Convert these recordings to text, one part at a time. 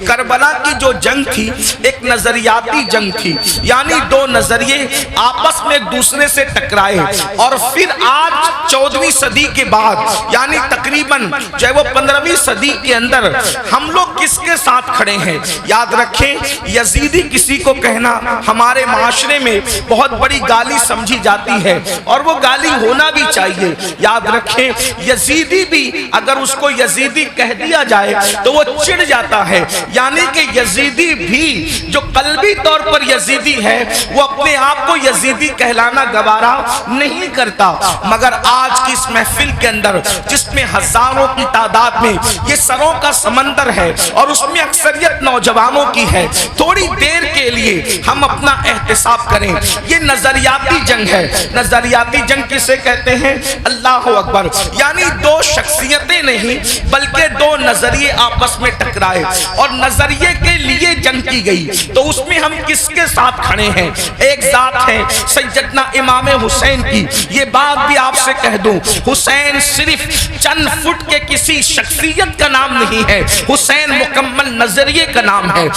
کربلا کی جو جنگ تھی ایک نظریاتی جنگ تھی، یعنی دو نظریے آپس میں ایک دوسرے سے ٹکرائے، اور پھر آج 14ویں صدی کے بعد یعنی تقریباً جو ہے وہ 15ویں صدی کے اندر ہم لوگ کس کے ساتھ کھڑے ہیں؟ یاد رکھیں یزیدی کسی کو کہنا ہمارے معاشرے میں بہت بڑی گالی سمجھی جاتی ہے، اور وہ گالی ہونا بھی چاہیے۔ یاد رکھیں یزیدی بھی اگر اس کو یزیدی کہہ دیا جائے تو وہ چڑ جاتا ہے، یعنی کہ یزیدی بھی جو قلبی طور پر یزیدی ہے وہ اپنے آپ کو یزیدی کہلانا گوارا نہیں کرتا۔ مگر آج کی اس محفل کے اندر جس میں ہزاروں کی تعداد میں یہ سروں کا سمندر ہے اور اس میں اکثریت نوجوانوں کی ہے، تھوڑی دیر کے لیے ہم اپنا احتساب کریں۔ یہ نظریاتی جنگ ہے۔ نظریاتی جنگ کسے کہتے ہیں؟ اللہ اکبر، یعنی دو شخصیتیں نہیں بلکہ دو نظریے آپس میں ٹکرائے اور نظریے کے لیے جنگ کی گئی، تو اس میں ہم کس کے ساتھ کھڑے ہیں؟ ایک ذات ہے سیدنا امام حسین کی۔ یہ بات بھی آپ سے کہہ دوں، حسین صرف چند فٹ کے کسی شخصیت کا نام نہیں ہے، حسین مکمل نظریے کا نام ہے،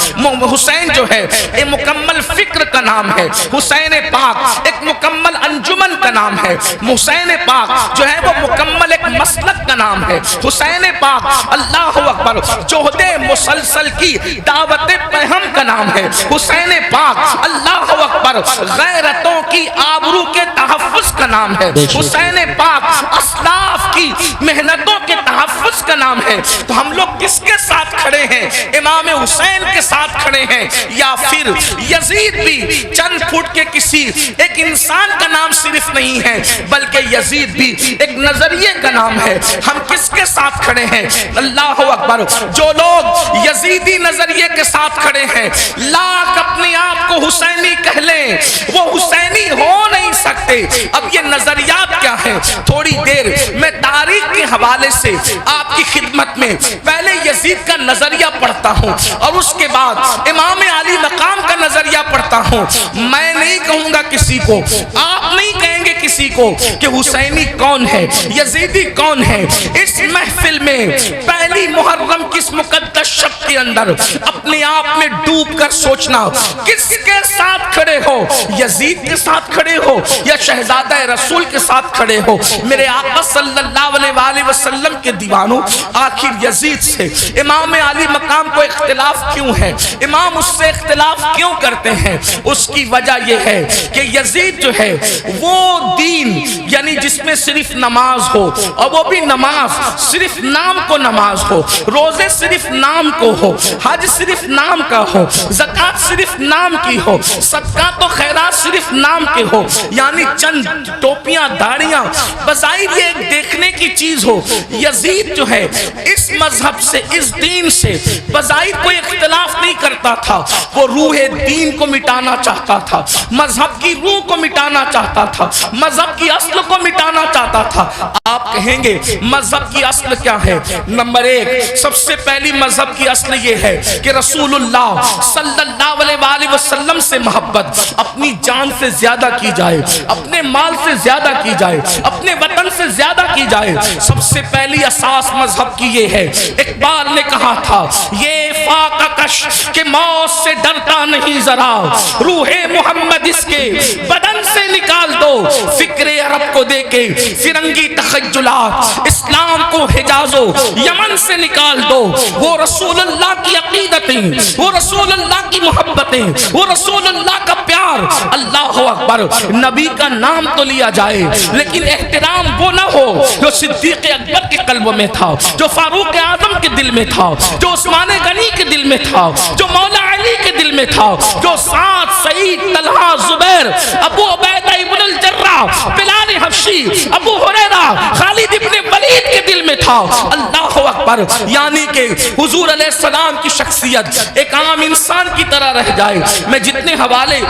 حسین جو ہے ایک مکمل فکر کا نام ہے، حسین پاک ایک مکمل انجمن کا نام ہے، حسین پاک جو ہے وہ مکمل ایک مسلک کا نام ہے، حسین پاک اللہ اکبر جہد مسلسل کی دعوت پہم کا نام ہے، حسین پاک اللہ اکبر غیرتوں کی آبرو کے تحفظ کا نام ہے، حسین پاک اسلاف کی محنتوں کے تحفظ کا نام ہے۔ تو ہم لوگ کس کے ساتھ کھڑے ہیں؟ امام حسین کے ساتھ کھڑے ہیں، یا پھر یزید بھی چند فٹ کے کسی ایک انسان کا نام صرف نہیں ہے بلکہ یزید بھی ایک نظریے کا نام ہے۔ ہم کس کے ساتھ کھڑے ہیں؟ اللہ اکبر، جو لوگ یزیدی نظریے کے ساتھ کھڑے ہیں لاکھ اپنے آپ کو حسینی کہہ لیں وہ حسینی ہو نہیں سکتے۔ اب یہ نظریات کیا ہیں؟ تھوڑی دیر میں تاریخ کے حوالے سے آپ کی خدمت میں پہلے یزید کا نظریہ پڑھتا ہوں اور اس کے بعد امام علی مقام کا نظریہ پڑھتا ہوں۔ میں نہیں کہوں گا کسی کو، آپ نہیں کہیں گے کسی کو کہ حسینی کون ہے، یزیدی کون ہے۔ اس محفل میں پہلی محرم کس مقدس شب کے اندر اپنے آپ میں ڈوب کر سوچنا کس کے ساتھ کھڑے ہو، یزید کے ساتھ کھڑے ہو یا شہزادہ رسول کے ساتھ کھڑے ہو۔ میرے آقا صلی اللہ علیہ وآلہ وسلم کے دیوانوں، آخر یزید سے امام علی مقام کو اختلاف کیوں ہے؟ امام اس سے اختلاف کیوں کرتے ہیں؟ اس کی وجہ یہ ہے کہ یزید جو ہے وہ دین یعنی جس میں صرف نماز ہو، اور وہ بھی نماز صرف نام کو نماز ہو، روزے صرف نام کو ہو، حج صرف نام کا ہو، زکوٰۃ صرف نام کی ہو، صدقات و خیرات صرف نام کے ہو، یعنی چند ٹوپیاں داڑیاں بظاہر یہ ایک دیکھنے کی چیز ہو۔ یزید جو ہے اس مذہب سے، اس دین سے بظاہر کوئی اختلاف نہیں کرتا تھا، وہ روح دین کو مٹانا چاہتا تھا، مذہب کی روح کو مٹانا چاہتا تھا، مذہب کی اصل کو مٹانا چاہتا تھا۔ آپ کہیں گے مذہب کی اصل کیا ہے؟ نمبر ایک، سب سے پہلی مذہب کی اصل یہ ہے کہ رسول اللہ صلی اللہ علیہ وآلہ وسلم سے محبت اپنی جان سے زیادہ کی جائے، اپنے مال سے زیادہ کی جائے، اپنے وطن سے زیادہ کی جائے۔ سب سے پہلی اساس مذہب کی یہ ہے، اقبال نے کہا تھا یہ فاقہ کش کہ موت سے ڈرتا نہیں ذرا، روح محمد اس کے بدن سے نکال دو، فکر عرب کو دے کے فرنگی تخیلات، اسلام کو حجاز و یمن سے نکال دو۔ وہ رسول اللہ کی عقیدتیں، وہ رسول اللہ کی محبتیں، وہ رسول اللہ کا پیار۔ اللہ اکبر، نبی کا نام تو لیا جائے لیکن احترام وہ نہ ہو جو صدیق اکبر کے قلب میں تھا، جو فاروق اعظم کے دل میں تھا، جو عثمان غنی کے دل میں تھا، جو مولا علی کے دل میں تھا، جو سعد، سعید، طلحہ، زبیر، ابو عبیدہ ابن الجراح، بلال حبشی، ابو ہریرہ، خالد ابن ولید کے دل میں تھا۔ اللہ اکبر، یعنی کہ حضور علیہ السلام کی شخصیت ایک عام انسان کی طرح رہ جائے۔ میں جتنے حوالے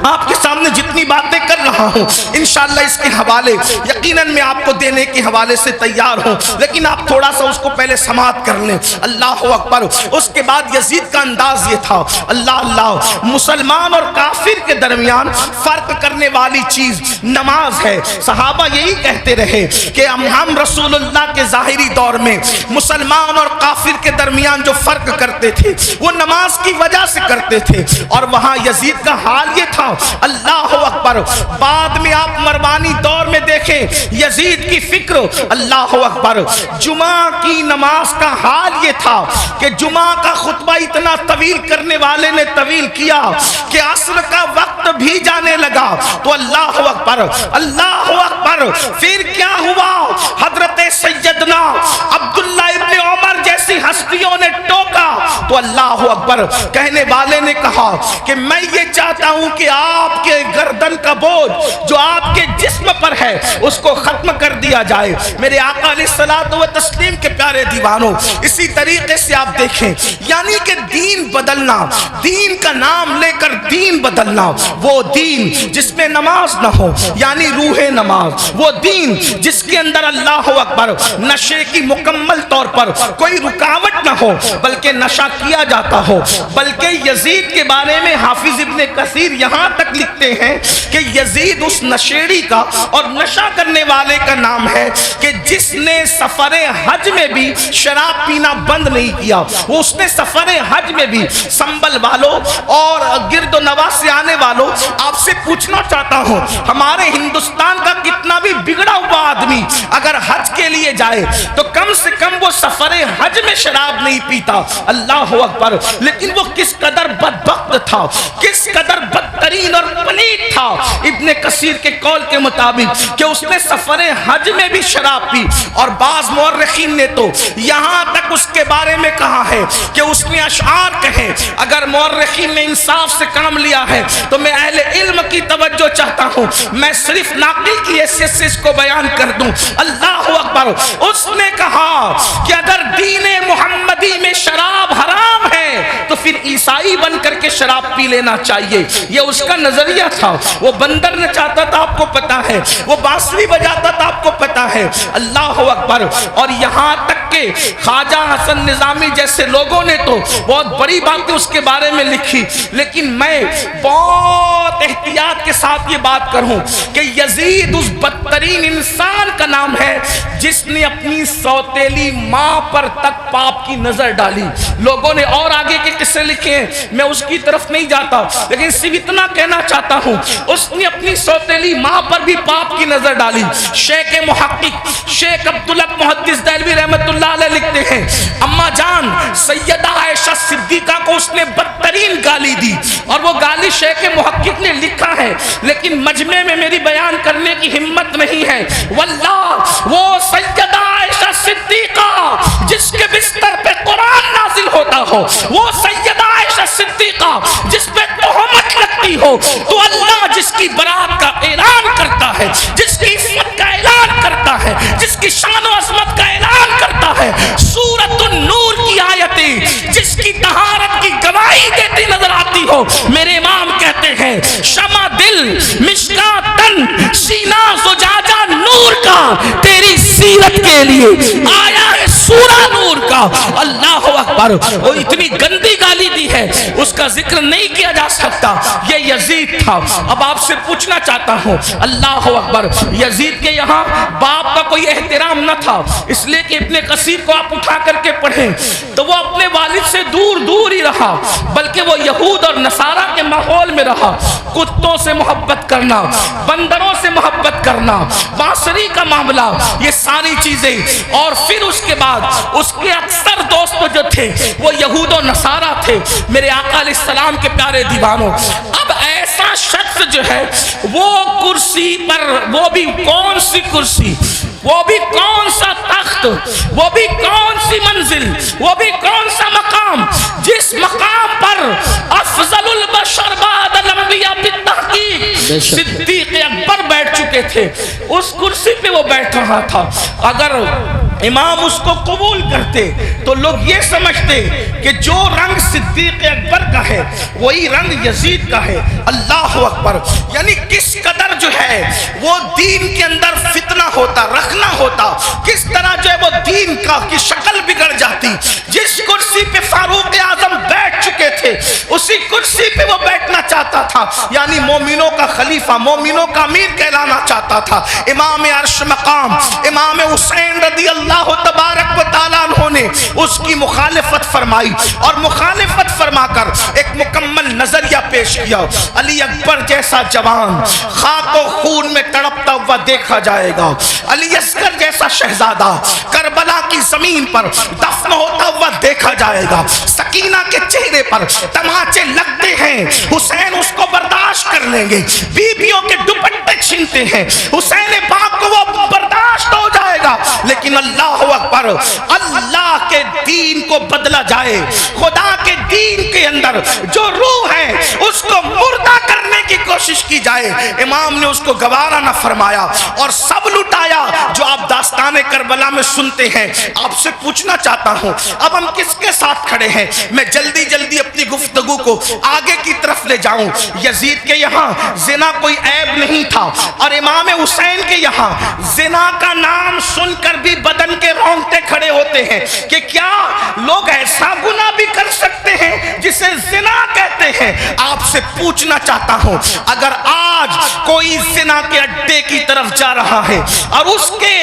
آپ کے سامنے جتنی باتیں کر رہا ہوں انشاءاللہ اس کے حوالے یقیناً میں آپ کو دینے کے حوالے سے تیار ہوں، لیکن آپ تھوڑا سا اس کو پہلے سماعت کر لیں۔ اللہ اکبر۔ اس کے بعد یزید کا انداز یہ تھا، اللہ اللہ، مسلمان اور کافر کے درمیان فرق کرنے والی چیز نماز ہے۔ صحابہ یہی کہتے رہے کہ ہم رسول اللہ کے ظاہری دور میں مسلمان اور کافر کے درمیان جو فرق کرتے تھے وہ نماز کی وجہ سے کرتے تھے، اور وہاں یزید کا حال یہ تھا، اللہ اکبر۔ بعد میں آپ مروانی دور میں دیکھیں یزید کی فکر، اللہ اکبر، جمعہ کی نماز کا حال یہ تھا کہ جمعہ کا خطبہ اتنا طویل کرنے والے نے طویل کیا کہ عصر کا وقت بھی جانے لگا، تو اللہ اکبر، اللہ اکبر۔ پھر کیا ہوا؟ حضرت سیدنا عبداللہ ابن عمر جیسی ہستیوں نے ٹوکا تو اللہ اکبر، کہنے والے نے کہا کہ میں یہ چاہتا ہوں کہ آپ کے گردن کا بوجھ جو آپ کے جسم پر ہے اس کو ختم کر دیا جائے۔ میرے آقا علیہ الصلوۃ والتسلیم کے پیارے دیوانوں، اسی طریقے سے آپ دیکھیں، یعنی کہ دین بدلنا، دین کا نام لے کر دین بدلنا، وہ دین جس میں نماز نہ ہو یعنی روح نماز، وہ دین جس کے اندر اللہ اکبر نشے کی مکمل طور پر کوئی رکاوٹ نہ ہو بلکہ نشہ کیا جاتا ہو۔ بلکہ یزید کے بارے میں حافظ ابن کثیر یہاں تک لکھتے ہیں کہ یزید اس نشیڑی کا اور نشہ کرنے والے کا نام ہے کہ جس نے سفر حج میں بھی شراب پینا بند نہیں کیا۔ وہ اس نے سفر حج میں بھی، سنبل والوں اور گرد و نواح سے آنے والوں، آپ سے پوچھنا چاہتا ہوں، ہمارے ہندوستان کا کتنا بھی بگڑا ہوا آدمی اگر حج کے لیے جائے تو کم سے کم وہ سفر حج میں شراب نہیں پیتا، اللہ اکبر۔ لیکن وہ کس قدر بدبخت تھا، کس قدر بدترین اور پلید تھا ابن کثیر کے قول کے مطابق کہ اس نے سفر حج میں بھی شراب پی، اور بعض مورخین نے تو یہاں تک اس کے بارے میں کہا ہے کہ اس نے اشعار کہے۔ اگر مورخین نے انصاف سے کام لیا ہے تو میں اہل علم کی توجہ چاہتا ہوں، میں صرف ناقل کی حیثیت سے اس کو بیان کر دوں، اللہ اکبر۔ اس نے کہا کہ اگر دین محمدی میں شراب حرام ہے تو پھر عیسائی بن کر کے شراب پی لینا چاہیے، یہ اس کا نظریہ تھا۔ وہ بندر نچاتا تھا، آپ کو پتا ہے، وہ بانسری بجاتا تھا، آپ کو پتا ہے، اللہ اکبر۔ اور یہاں تک کہ خواجہ حسن نظامی جیسے لوگوں نے تو بہت بڑی باتیں اس کے بارے میں لکھی، لیکن میں بہت احتیاط کے ساتھ یہ بات کروں کہ یزید اس بدترین انسان کا نام ہے جس نے اپنی سوتیلی ماں پر تک پاپ کی نظر ڈالی۔ لوگوں نے اور آگے کے قصے لکھے ہیں، میں اس کی طرف نہیں جاتا، لیکن صرف اتنا کہنا چاہتا ہوں، اس نے اپنی سوتیلی ماں پر بھی پاپ کی نظر ڈالی۔ شیخ محقق شیخ عبدالحق محدث دہلوی رحمت اللہ علیہ لکھتے ہیں، اما جان سیدہ عائشہ صدیقہ کو اس نے بدترین گالی دی، اور وہ گالی شیخ محقق نے لکھا ہے لیکن مجمع میں میری بیان کرنے کی ہمت نہیں ہے۔ واللہ وہ سیدہ عائشہ صدیقہ جس کے بستر پہ قرآن نازل ہوتا ہو، وہ سیدہ عائشہ صدیقہ جس پہ تہمت لگتی ہو، تو اللہ جس کی برات کا اعلان کرتا ہے، جس کی عصمت کا اعلان کرتا ہے، جس کی شان و عظمت کا اعلان کرتا ہے، سورۃ النور کی آیتیں جس کی طہارت کی گواہی دیتی نظر آتی ہو، میرے امام کہتے ہیں شمع دل مشکاۃ تن سینہ زجاجہ نور کا تیری سیرت کے لیے آیا ہے سورہ نور کا، اللہ اکبر۔ وہ اتنی گندی گالی دی ہے، اس کا ذکر نہیں کیا جا سکتا، یہ یزید تھا۔ اب آپ سے پوچھنا چاہتا ہوں، اللہ اکبر، یزید کے یہاں باپ کا کوئی احترام نہ تھا، اس لیے کہ ابن کثیر کو آپ اٹھا کر کے پڑھیں تو وہ اپنے والد سے دور دور ہی رہا، بلکہ وہ یہود اور نصارہ کے ماحول میں رہا۔ کتوں سے محبت کرنا، بندروں سے محبت کرنا، بانسری کا معاملہ، یہ ساری چیزیں، اور پھر اس کے بعد اس کے اکثر دوست جو تھے وہ یہود و نصارہ تھے۔ میرے آقا علیہ السلام کے پیارے دیوانوں، اب ایسا شخص جو ہے وہ کرسی پر، وہ بھی کون سی کرسی، وہ بھی کون سا تخت، وہ بھی کون سی منزل، وہ بھی کون سا مقام، جس مقام پر افضل البشر بعد الانبیاء بالتحقیق صدیق اکبر بیٹھ چکے تھے، اس کرسی پہ وہ بیٹھ رہا تھا۔ اگر امام اس کو قبول کرتے تو لوگ یہ سمجھتے کہ جو رنگ صدیق اکبر کا ہے وہی رنگ یزید کا ہے. اللہ اکبر. یعنی کس قدر جو ہے وہ دین کے اندر فتنہ ہوتا، رکھنا ہوتا، کس طرح جو ہے وہ دین کا کی شکل بگڑ جاتی. جس کرسی پہ فاروق اعظم بیٹھ چکے تھے اسی کرسی پہ وہ بیٹھنا چاہتا تھا، یعنی مومنوں کا خلیفہ، مومنوں کا امیر کہلانا چاہتا تھا. امام عرش مقام امام حسین رضی اللہ تبارک و تعالیٰ عنہ نے اس کی مخالفت فرمائی اور مخالفت فرما کر ایک مکمل نظریہ پیش کیا. علی اکبر جیسا جوان خاک و خون میں تڑپتا ہوا دیکھا جائے گا، علی اصغر جیسا شہزادہ کربلا کی زمین پر دفن ہوتا ہوا دیکھا جائے گا. سکینہ کے چہرے پر تماچے لگتے ہیں، حسین اس کو برداشت کر لیں گے. بیویوں کے دوپٹے چھینتے ہیں، حسین پاک کو وہ برداشت ہو جائے گا. لیکن اللہ اکبر، اللہ کے دین کو بدلا جائے، خدا کے دین کے اندر جو روح ہے اس کو مردہ کرنے کی کوشش کی جائے، امام نے اس کو گوارا نہ فرمایا اور سب لٹایا. جو آپ داستان کربلا میں سنتے ہیں، آپ سے پوچھنا چاہتا ہوں اب ہم کس کے ساتھ کھڑے ہیں؟ میں جلدی جلدی اپنی گفتگو کو آگے کی طرف لے جاؤں. یزید کے یہاں زنا کوئی عیب نہیں تھا اور امام حسین کے یہاں زنا کا نام سن کر بھی بدن کے رونگٹے کھڑے ہوتے ہیں کہ کیا لوگ ایسا گناہ بھی کر سکتے ہیں جسے زنا کہتے ہیں. آپ سے پوچھنا چاہتا ہوں اگر آج کوئی زنا کے اڈے کی طرف جا رہا ہے اور اس کے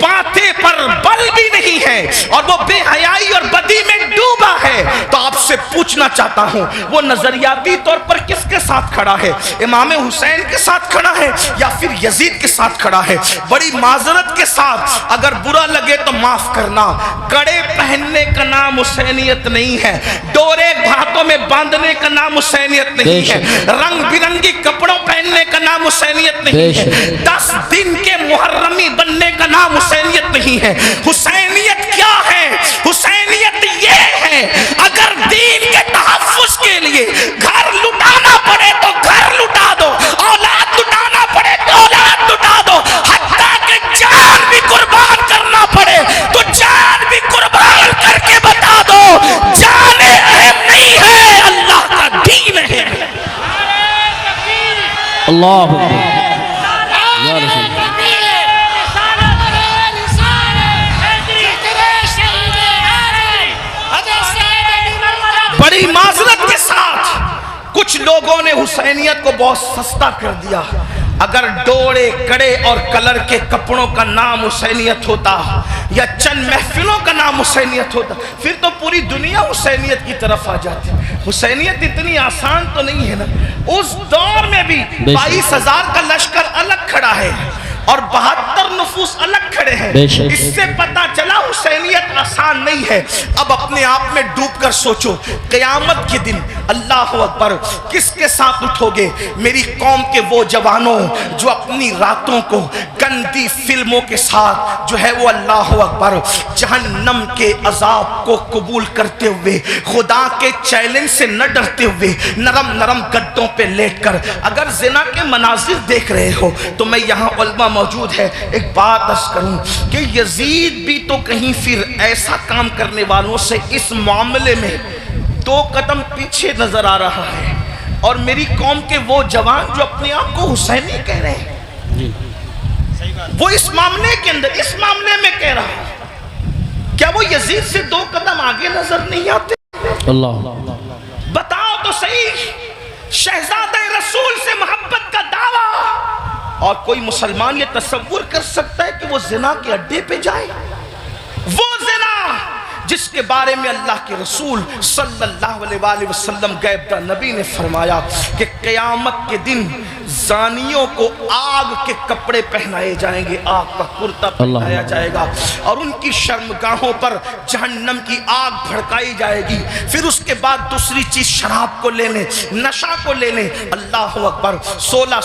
ماتھے پر بل بھی نہیں ہے اور وہ بے حیائی اور بدی میں ڈوبا ہے تو آپ سے پوچھنا چاہتا ہوں وہ نظریاتی طور پر کس کے ساتھ کھڑا ہے؟ امام حسین کے ساتھ کھڑا ہے یا پھر یزید کے ساتھ کھڑا ہے؟ بڑی معذرت کے ساتھ اگر برا لگے تو معاف کرنا، کڑے پہننے کا نام حسینیت نہیں ہے، ڈورے ہاتھوں میں باندھنے کا نام حسینیت نہیں ہے، رنگ برنگی کپڑوں پہننے کا نام حسینیت نہیں ہے، 10 دن کے محرمی بننے کا نام حسینیت نہیں ہے. حسینیت کیا ہے؟ حسینیت یہ ہے اگر دین کے تحفظ کے لیے گھر لٹانا پڑے تو گھر لٹا دو، اولاد لٹانا پڑے تو اولاد لٹا دو، حتیٰ کہ جان بھی قربان کرنا پڑے تو جان بھی قربان کر کے بتا دو جان اہم نہیں ہے، اللہ کا دین ہے. اللہ یا رسول بڑی معذرت کے ساتھ کچھ لوگوں نے حسینیت کو بہت سستا کر دیا. اگر ڈوڑے کڑے اور کلر کے کپڑوں کا نام حسینیت ہوتا یا چند محفلوں کا نام حسینیت ہوتا پھر تو پوری دنیا حسینیت کی طرف آ جاتی. حسینیت اتنی آسان تو نہیں ہے نا. اس دور میں بھی 22,000 کا لشکر الگ کھڑا ہے اور 72 نفوس الگ کھڑے ہیں. اس سے پتا چلا حسینیت آسان نہیں ہے. اب اپنے آپ میں ڈوب کر سوچو قیامت کے دن اللہ اکبر کس کے ساتھ اٹھو گے؟ میری قوم کے وہ جوانوں جو اپنی راتوں کو گندی فلموں کے ساتھ جو ہے وہ اللہ اکبر جہنم کے عذاب کو قبول کرتے ہوئے خدا کے چیلنج سے نہ ڈرتے ہوئے نرم نرم گدوں پہ لیٹ کر اگر زنا کے مناظر دیکھ رہے ہو تو میں یہاں علماء موجود ہے ایک بات عرض کروں کہ یزید بھی تو کہیں پھر ایسا کام کرنے والوں سے اس معاملے میں 2 قدم پیچھے نظر آ رہا ہے. اور میری قوم کے وہ جوان جو اپنے آپ کو حسینی کہہ رہے ہیں وہ اس معاملے کے اندر اس معاملے میں کہہ رہا ہے کیا وہ یزید سے 2 قدم آگے نظر نہیں آتے؟ اللہ بتاؤ تو صحیح. شہزادہ رسول سے محبت کا دعویٰ اور کوئی مسلمان یہ تصور کر سکتا ہے کہ وہ زنا کے اڈے پہ جائے؟ وہ زنا جس کے بارے میں اللہ کے رسول صلی اللہ علیہ وآلہ وسلم غیب داں نبی نے فرمایا کہ قیامت کے دن زانیوں کو آگ کے کپڑے پہنائے جائیں گے، آگ کا کرتا پہنایا جائے گا اور ان کی شرمگاہوں پر جہنم کی آگ بھڑکائی جائے گی. پھر اس کے بعد دوسری چیز شراب کو لینے، نشہ کو لینے. اللہ اکبر 16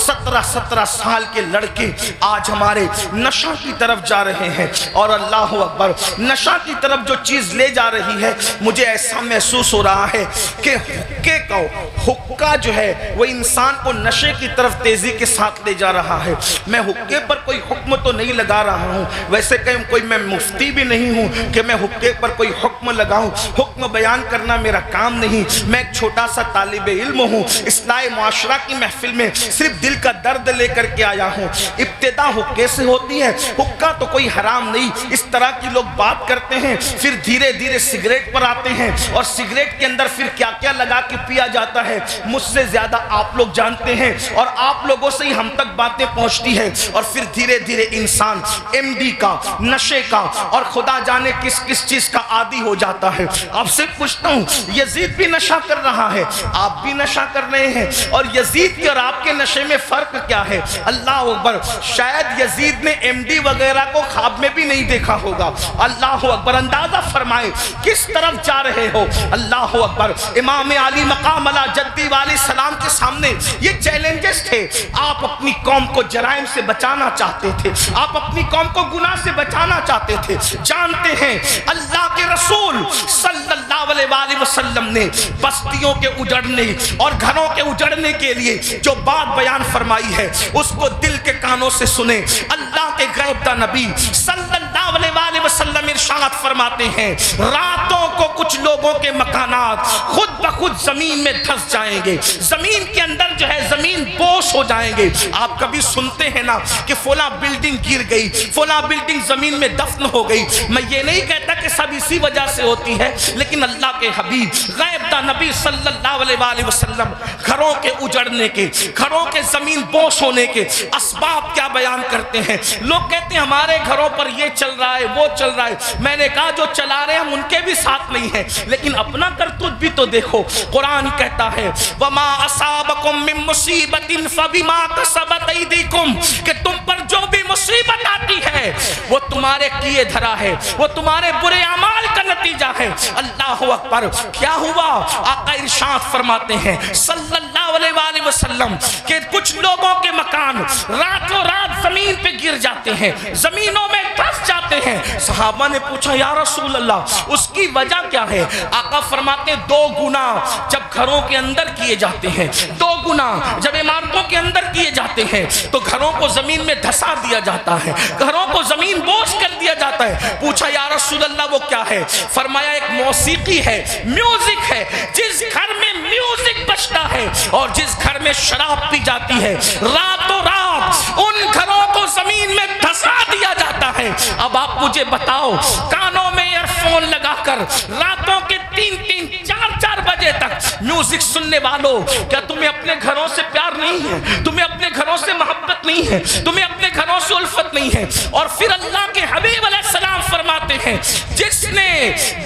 17 سال کے لڑکے آج ہمارے نشہ کی طرف جا رہے ہیں اور اللہ اکبر نشہ کی طرف جو چیز لے جا رہی ہے مجھے ایسا محسوس ہو رہا ہے کہ حکے کا حکا جو ہے وہ انسان کو نشے نشے کی طرف تیزی کے ساتھ لے جا رہا ہے۔ میں حقے پر کوئی حکم تو نہیں لگا رہا ہوں، ویسے کہ کوئی میں مفتی بھی نہیں ہوں کہ میں حقے پر کوئی حکم لگاؤں، حکم بیان کرنا میرا کام نہیں۔ میں ایک چھوٹا سا طالب علم ہوں، اصلاح معاشرہ کی محفل میں صرف دل کا درد لے کر کے آیا ہوں۔ ابتدا حقے سے ہوتی ہے، حقہ تو کوئی حرام نہیں، اس طرح کی لوگ بات کرتے ہیں، پھر دھیرے دھیرے سگریٹ پر آتے ہیں، اور سگریٹ کے اندر پھر کیا کیا لگا کے پیا جاتا ہے مجھ سے زیادہ آپ لوگ جانتے ہیں، اور آپ لوگوں سے ہی ہم تک باتیں پہنچتی ہیں، اور پھر دھیرے دھیرے انسان ایم ڈی کا، نشے کا، اور خدا جانے کس کس چیز کا عادی ہو جاتا ہے۔ آپ سے پوچھتا ہوں، یزید بھی نشہ کر رہا ہے، آپ بھی نشہ کر رہے ہیں، اور یزید کے اور آپ کے نشے میں فرق کیا ہے؟ اللہ اکبر، شاید یزید نے ایم ڈی وغیرہ کو خواب میں بھی نہیں دیکھا ہوگا۔ اللہ اکبر، اندازہ فرمائے کس طرف جا رہے ہو۔ اللہ اکبر، امام علی مقام علی جدی والی سلام کے سامنے یہ چیلنجز تھے۔ آپ اپنی قوم کو جرائم سے بچانا چاہتے تھے، آپ اپنی قوم کو گناہ سے بچانا چاہتے تھے۔ جانتے ہیں اللہ کے رسول صلی اللہ علیہ وآلہ وسلم نے بستیوں کے اجڑنے اور گھروں کے اجڑنے کے لیے جو بات بیان فرمائی ہے اس کو دل کے کانوں سے سنیں۔ اللہ کے غیب دا نبی صلی اللہ علیہ وآلہ وسلم ارشاد فرماتے ہیں، راتوں کو کچھ لوگوں کے مکانات خود بخود زمین میں دھس جائیں گے، زمین کے اندر جو ہے زمین بوش ہو جائیں گے۔ آپ کبھی سنتے ہیں نا کہ فلاں بلڈنگ گر گئی، فلاں بلڈنگ زمین میں دفن ہو گئی۔ میں یہ نہیں کہتا کہ سب اسی وجہ سے ہوتی ہے، لیکن اللہ کے حبیب غیب دا نبی صلی اللہ علیہ وآلہ وسلم گھروں کے اجڑنے کے، گھروں کے زمین بوش ہونے کے اسباب کیا بیان کرتے ہیں۔ لوگ کہتے ہیں ہمارے گھروں پر یہ چل رہا ہے، وہ چل رہا ہے۔ میں نے کہا جو چلا رہے ہیں ہم ان کے بھی ساتھ نہیں ہیں، لیکن اپنا کرتوت بھی تو دیکھو۔ قرآن کہتا ہے وَمَا أَصَابَكُم مِّن مُّصِيبَةٍ فَبِمَا كَسَبَتْ أَيْدِيكُمْ، کہ تم پر جو بھی مصیبت آتی ہے وہ تمہارے کیے دھرا ہے، وہ تمہارے برے اعمال کا نتیجہ ہے۔ اللہ اکبر، کیا ہوا؟ آقا ارشاد فرماتے ہیں صلی اللہ علیہ وآلہ وسلم کہ کچھ لوگوں کے مکان راتوں رات زمین پہ گر جاتے ہیں، زمینوں میں دھس جاتے ہیں۔ صحابہ نے پوچھا یا رسول اللہ اس کی وجہ کیا ہے؟ آقا فرماتے ہیں دو گناہ جب گھروں کے اندر کیے جاتے ہیں، دو گناہ جب عمارتوں کے اندر کیے جاتے ہیں تو گھروں کو زمین میں دھسا دیا جاتا ہے، گھروں کو زمین بوس کر دیا جاتا ہے۔ پوچھا یا رسول اللہ وہ کیا ہے؟ فرمایا ایک موسیقی ہے، میوزک ہے۔ جس گھر میں میوزک بجتا ہے اور جس گھر میں شراب پی جاتی ہے، راتوں رات ان گھروں کو زمین میں دھسا دیا جاتا ہے۔ اب آپ مجھے بتاؤ، کانوں میں ایئر فون لگا کر راتوں کے 3-3 4-4 بجے تک میوزک سننے والوں، کیا تمہیں اپنے گھروں سے پیار نہیں ہے؟ تمہیں اپنے گھروں سے محبت نہیں ہے؟ تمہیں اپنے گھروں سے الفت نہیں ہے؟ اور پھر اللہ کے حبیب علیہ السلام فرماتے ہیں جس نے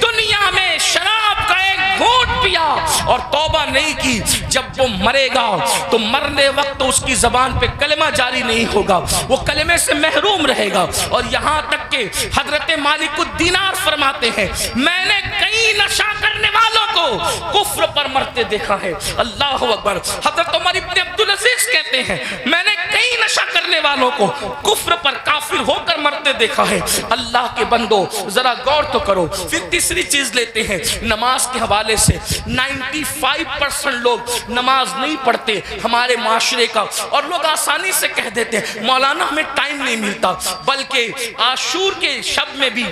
دنیا میں شراب کا ایک گھونٹ پیا اور توبہ نہیں کی، جب وہ مرے گا تو مرنے وقت اس کی زبان پہ کلمہ جاری نہیں ہوگا، وہ کلمے سے محروم رہے گا۔ اور یہاں تک کہ حضرت مالک الدینار فرماتے ہیں میں نے کئی نشہ کرنے والوں کو کفر پر مرتے دیکھا ہے۔ اللہ اکبر، حضرت عمر ابن عبدالعزیز کہتے ہیں میں نے کئی نشہ کرنے والوں کو کفر پر کافر ہو کر مرتے دیکھا ہے۔ اللہ کے بندو ذرا غور تو کرو۔ پھر تیسری چیز لیتے ہیں نماز کے حوالے سے۔ 95% لوگ نماز نہیں پڑھتے ہمارے معاشرے کا، اور لوگ آسانی سے کہہ دیتے ہیں مولانا ہمیں ٹائم نہیں ملتا، بلکہ عاشور کے شب میں بھی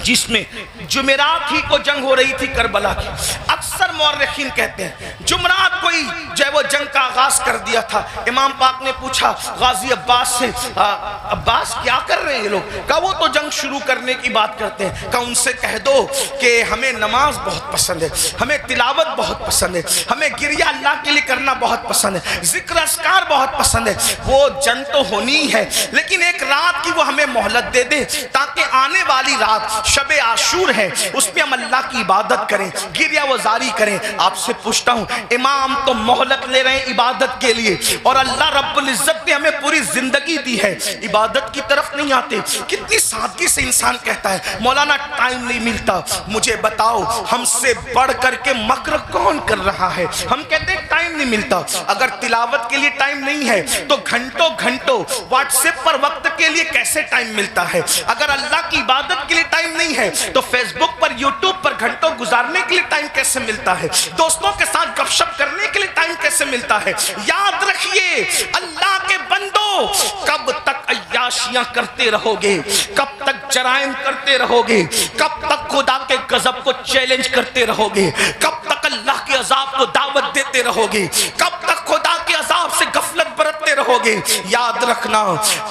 جس میں جمعرات ہی کو جنگ ہو رہی تھی کربلا کی، اکثر مورخین کہتے ہیں جمعرات کو ہی جو ہے وہ جنگ کا آغاز کر دیا تھا۔ امام پاک نے پوچھا غازی عباس سے عباس کیا کر رہے ہیں یہ لوگ؟ کہا وہ تو جنگ شروع کرنے کی بات کرتے ہیں۔ کہا ان سے کہہ دو کہ ہمیں نماز بہت پسند ہے، ہمیں تلاوت بہت پسند ہے، ہمیں گریہ اللہ کے لیے کرنا بہت پسند ہے، ذکر اذکار بہت پسند ہے۔ وہ جنگ تو ہونی ہے لیکن ایک رات کی وہ ہمیں مہلت دے دے تاکہ آنے والی رات شب عاشور ہے اس میں ہم اللہ کی عبادت کریں، گریہ وزاری کریں۔ آپ سے پوچھتا ہوں امام تو مہلت لے رہے ہیں عبادت کے لیے، اور اللہ رب العزت نے ہمیں پوری زندگی دی ہے، عبادت کی طرف نہیں آتے۔ کتنی سادگی سے انسان کہتا ہے مولانا ٹائم نہیں ملتا۔ مجھے بتاؤ ہم سے بڑھ کر کے مکر کون کر رہا ہے؟ ہم کہتے ہیں ٹائم نہیں ملتا. اگر تلاوت کے لیے ٹائم نہیں ہے تو گھنٹوں گھنٹوں واٹس ایپ پر وقت کے لیے کیسے ٹائم ملتا ہے؟ اگر اللہ کی عبادت کے لیے ٹائم نہیں ہے تو فیس بک پر یوٹیوب پر گھنٹوں گزارنے کے لیے ٹائم کیسے ملتا ہے؟ دوستوں کے ساتھ گپ شپ کرنے کے لیے ٹائم کیسے ملتا ہے؟ یاد رکھیے اللہ کے بندو، کب تک عیاشیاں کرتے رہو گے؟ کب تک جرائم کرتے رہو گے؟ کب تک خدا کے غضب کو چیلنج کرتے رہو گے؟ کب تک اللہ کے عذاب کو دعوت دیتے رہو گے؟ کب تک خدا کے عذاب سے غفلت برتتے رہو گے؟ یاد رکھنا،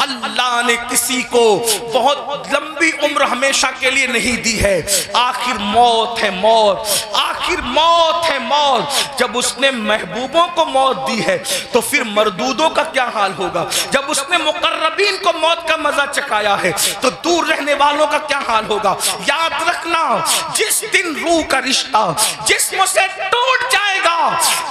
اللہ نے کسی کو بہت لمبی عمر ہمیشہ کے لیے نہیں دی ہے. آخر موت ہے، موت. آخر موت ہے، موت. جب اس نے محبوبوں کو موت دی ہے تو پھر مردودوں کا کیا حال ہوگا؟ جب اس نے مقربین کو موت کا مزہ چکھایا ہے تو دور رہنے والوں کا کیا حال ہوگا؟ یاد رکھنا، جس دن روح کا رشتہ جسم سے ٹوٹ جائے گا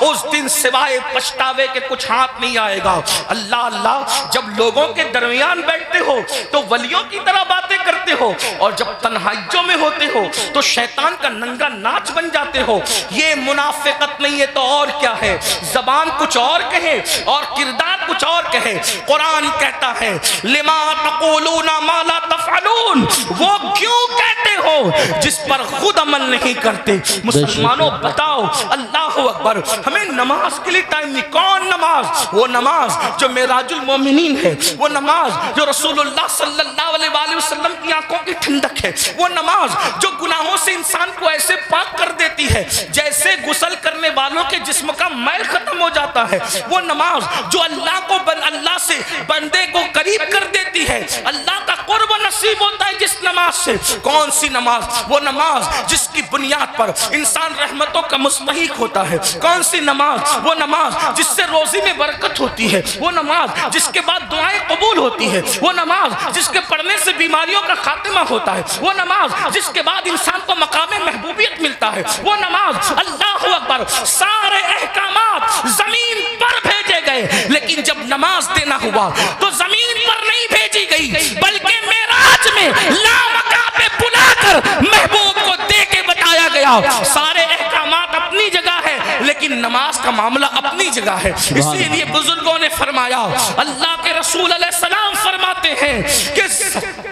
اس دن سوائے پچھتاوے کے کچھ ہاتھ نہیں آئے گا. اللہ اللہ، جب لوگوں کے درمیان بیٹھتے ہو تو ولیوں کی طرح باتیں کرتے ہو، اور جب تنہائیوں میں ہوتے ہو تو شیطان کا ننگا ناچ بن جاتے ہو. یہ منافقت نہیں ہے تو اور کیا ہے؟ زبان کچھ اور کہے اور کردار کچھ اور کہے. قرآن کہتا ہے لما تقولون ما لا تفعلون، وہ کیوں کہتے ہو جس پر خود عمل نہیں کرتے. مسلمانوں بتاؤ، اللہ اکبر، ہمیں نماز کے لیے ٹائم نہیں. کون نماز؟ وہ نماز جو معراج المومنین ہے، وہ نماز جو رسول اللہ صلی اللہ علیہ وآلہ وسلم کی آنکھوں کی ٹھنڈک ہے، وہ نماز جو گناہوں سے انسان کو ایسے پاک کر دیتی ہے جیسے غسل کرنے والوں کے جسم کا میل ختم ہو جاتا ہے، وہ نماز جو اللہ سے بندے کو قریب کر دیتی ہے، اللہ کا قرب نصیب ہوتا ہے جس نماز سے. کون سی نماز؟ وہ نماز جس کی بنیاد پر انسان رحمتوں کا مستحق ہوتا ہے. کون سی نماز؟ وہ نماز جس سے روزی میں برکت ہوتی ہے. وہ نماز جس کے بعد دعائیں قبول ہوتی ہے. وہ نماز جس کے پڑھنے سے بیماریوں کا خاتمہ ہوتا ہے. وہ نماز جس کے بعد انسان کو مقام محبوبیت ملتا ہے. وہ نماز، اللہ اکبر، سارے احکامات زمین پر بھیجے گئے لیکن جب نماز دینا ہوا تو زمین پر نہیں بھیجی گئی بلکہ معراج میں لامکاں پہ بلا کر محبوب کو دے کے بتایا گیا. سارے احکامات اپنی جگہ ہے لیکن نماز کا معاملہ اپنی جگہ ہے. اسی لیے بزرگوں نے فرمایا، اللہ کے رسول علیہ السلام فرماتے ہیں کہ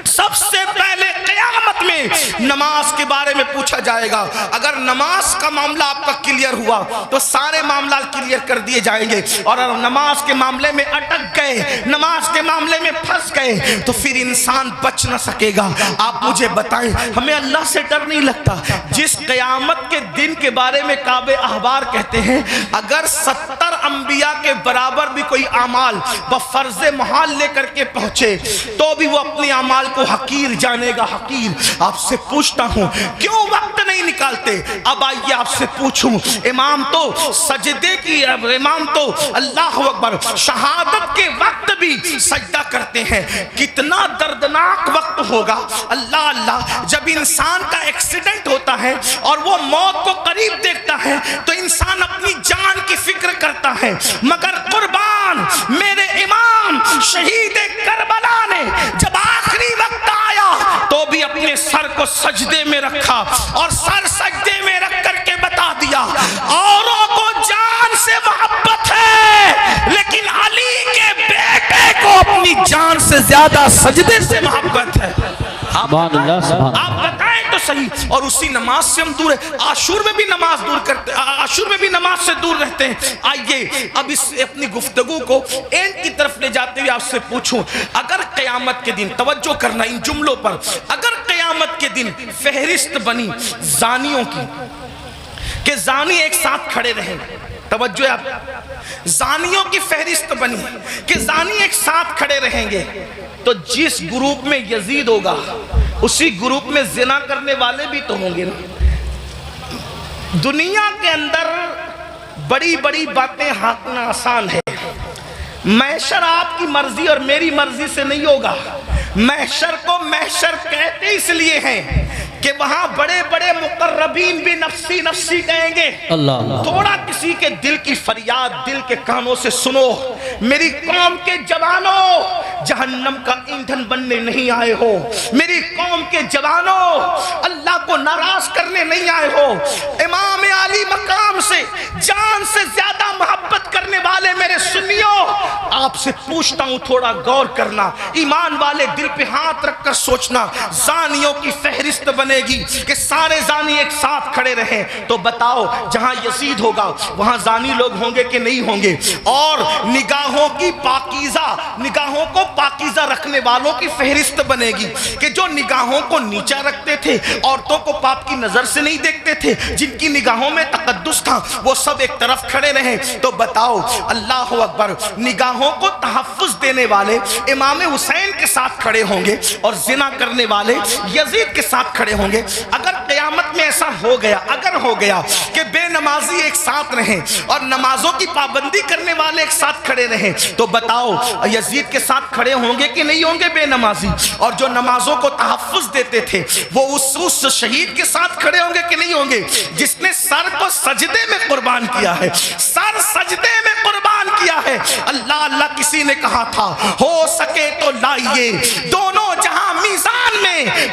سب سے پہلے قیامت میں نماز کے بارے میں پوچھا جائے گا. اگر نماز کا معاملہ آپ کا کلیئر ہوا تو سارے معاملات کلیئر کر دیے جائیں گے، اور اگر نماز کے معاملے میں اٹک گئے، نماز کے معاملے میں پھنس گئے تو پھر انسان بچ نہ سکے گا. آپ مجھے بتائیں، ہمیں اللہ سے ڈر نہیں لگتا؟ جس قیامت کے دن کے بارے میں کعب احبار کہتے ہیں اگر 70 انبیاء کے برابر بھی کوئی اعمال بفرض محال لے کر کے پہنچے تو بھی وہ اپنے اعمال کو حقیر جانے گا، حقیر. آپ سے پوچھتا ہوں کیوں وقت نہیں نکالتے؟ اب آئیے آپ سے پوچھوں، امام تو سجدے کی، امام تو اللہ اکبر شہادت کے وقت بھی سجدہ کرتے ہیں. کتنا دردناک وقت ہوگا اللہ اللہ جب انسان کا ایکسیڈنٹ ہوتا ہے اور وہ موت کو قریب دیکھتا ہے تو انسان اپنی جان کی فکر کرتا ہے. مگر قربان میرے امام شہید کربلا نے جب آخری وقت آیا تو بھی اپنے سر کو سجدے میں رکھا اور سر سجدے میں رکھ کر کے بتا دیا اوروں کو جان سے محبت ہے لیکن علی کے بیٹے کو اپنی جان سے زیادہ سجدے سے محبت ہے. آپ بتائیں تو صحیح. اور اسی نماز سے ہم دور ہیں. عاشور میں بھی نماز دور کرتے، عاشور میں بھی نماز سے دور رہتے ہیں. آئیے اب اس اپنی گفتگو کو اینڈ کی طرف لے جاتے ہوئے آپ سے پوچھوں، اگر قیامت کے دن، توجہ کرنا ان جملوں پر، اگر قیامت کے دن فہرست بنی زانیوں کی کہ زانی ایک ساتھ کھڑے رہیں، توجہ آپ، زانیوں کی فہرست بنی کہ زانی ایک ساتھ کھڑے رہیں گے تو جس گروپ میں یزید ہوگا اسی گروپ میں زنا کرنے والے بھی تو ہوں گے نا. دنیا کے اندر بڑی بڑی باتیں ہانکنا آسان ہے. محشر آپ کی مرضی اور میری مرضی سے نہیں ہوگا. محشر کو محشر کہتے اس لیے ہیں کہ وہاں بڑے بڑے مقربین بھی نفسی نفسی کہیں گے. تھوڑا کسی کے دل کی فریاد دل کے کانوں سے سنو. میری قوم کے جوانوں جہنم کا ایندھن بننے نہیں آئے ہو. میری قوم کے جوانوں اللہ کو ناراض کرنے نہیں آئے ہو. امام علی مقام سے جان سے زیادہ محبت آپ سے پوچھتا ہوں تھوڑا غور کرنا، ایمان والے دل پہ ہاتھ رکھ کر سوچنا، زانیوں کی فہرست بنے گی کہ سارے زانی ایک ساتھ کھڑے رہیں، تو بتاؤ جہاں یزید ہوگا وہاں زانی لوگ ہوں گے کہ نہیں ہوں گے؟ اور نگاہوں کی پاکیزہ، نگاہوں کو پاکیزہ رکھنے والوں کی فہرست بنے گی کہ جو نگاہوں کو نیچا رکھتے تھے، عورتوں کو پاپ کی نظر سے نہیں دیکھتے تھے، جن کی نگاہوں میں تقدس تھا وہ سب ایک طرف کھڑے رہیں۔ تو بتاؤ اللہ اکبر، نگاہوں کو تحفظ دینے والے امام حسین کے ساتھ کھڑے ہوں گے اور زنا کرنے والے یزید کے ساتھ کھڑے ہوں گے۔ اگر قیامت میں ایسا ہو گیا، اگر ہو گیا کہ بے نمازی ایک ساتھ رہیں اور نمازوں کی پابندی کرنے والے ایک ساتھ کھڑے رہیں، تو بتاؤ یزید کے ساتھ کھڑے ہوں گے کہ نہیں ہوں گے بے نمازی؟ اور جو نمازوں کو تحفظ دیتے تھے وہ اس شہید کے ساتھ کھڑے ہوں گے کہ نہیں ہوں گے جس نے سر کو سجدے میں قربان کیا ہے، سر سجدے میں قربان کیا ہے؟ اللہ اللہ کسی نے کہا تھا ہو سکے تو لائیے دونوں جہاں میزان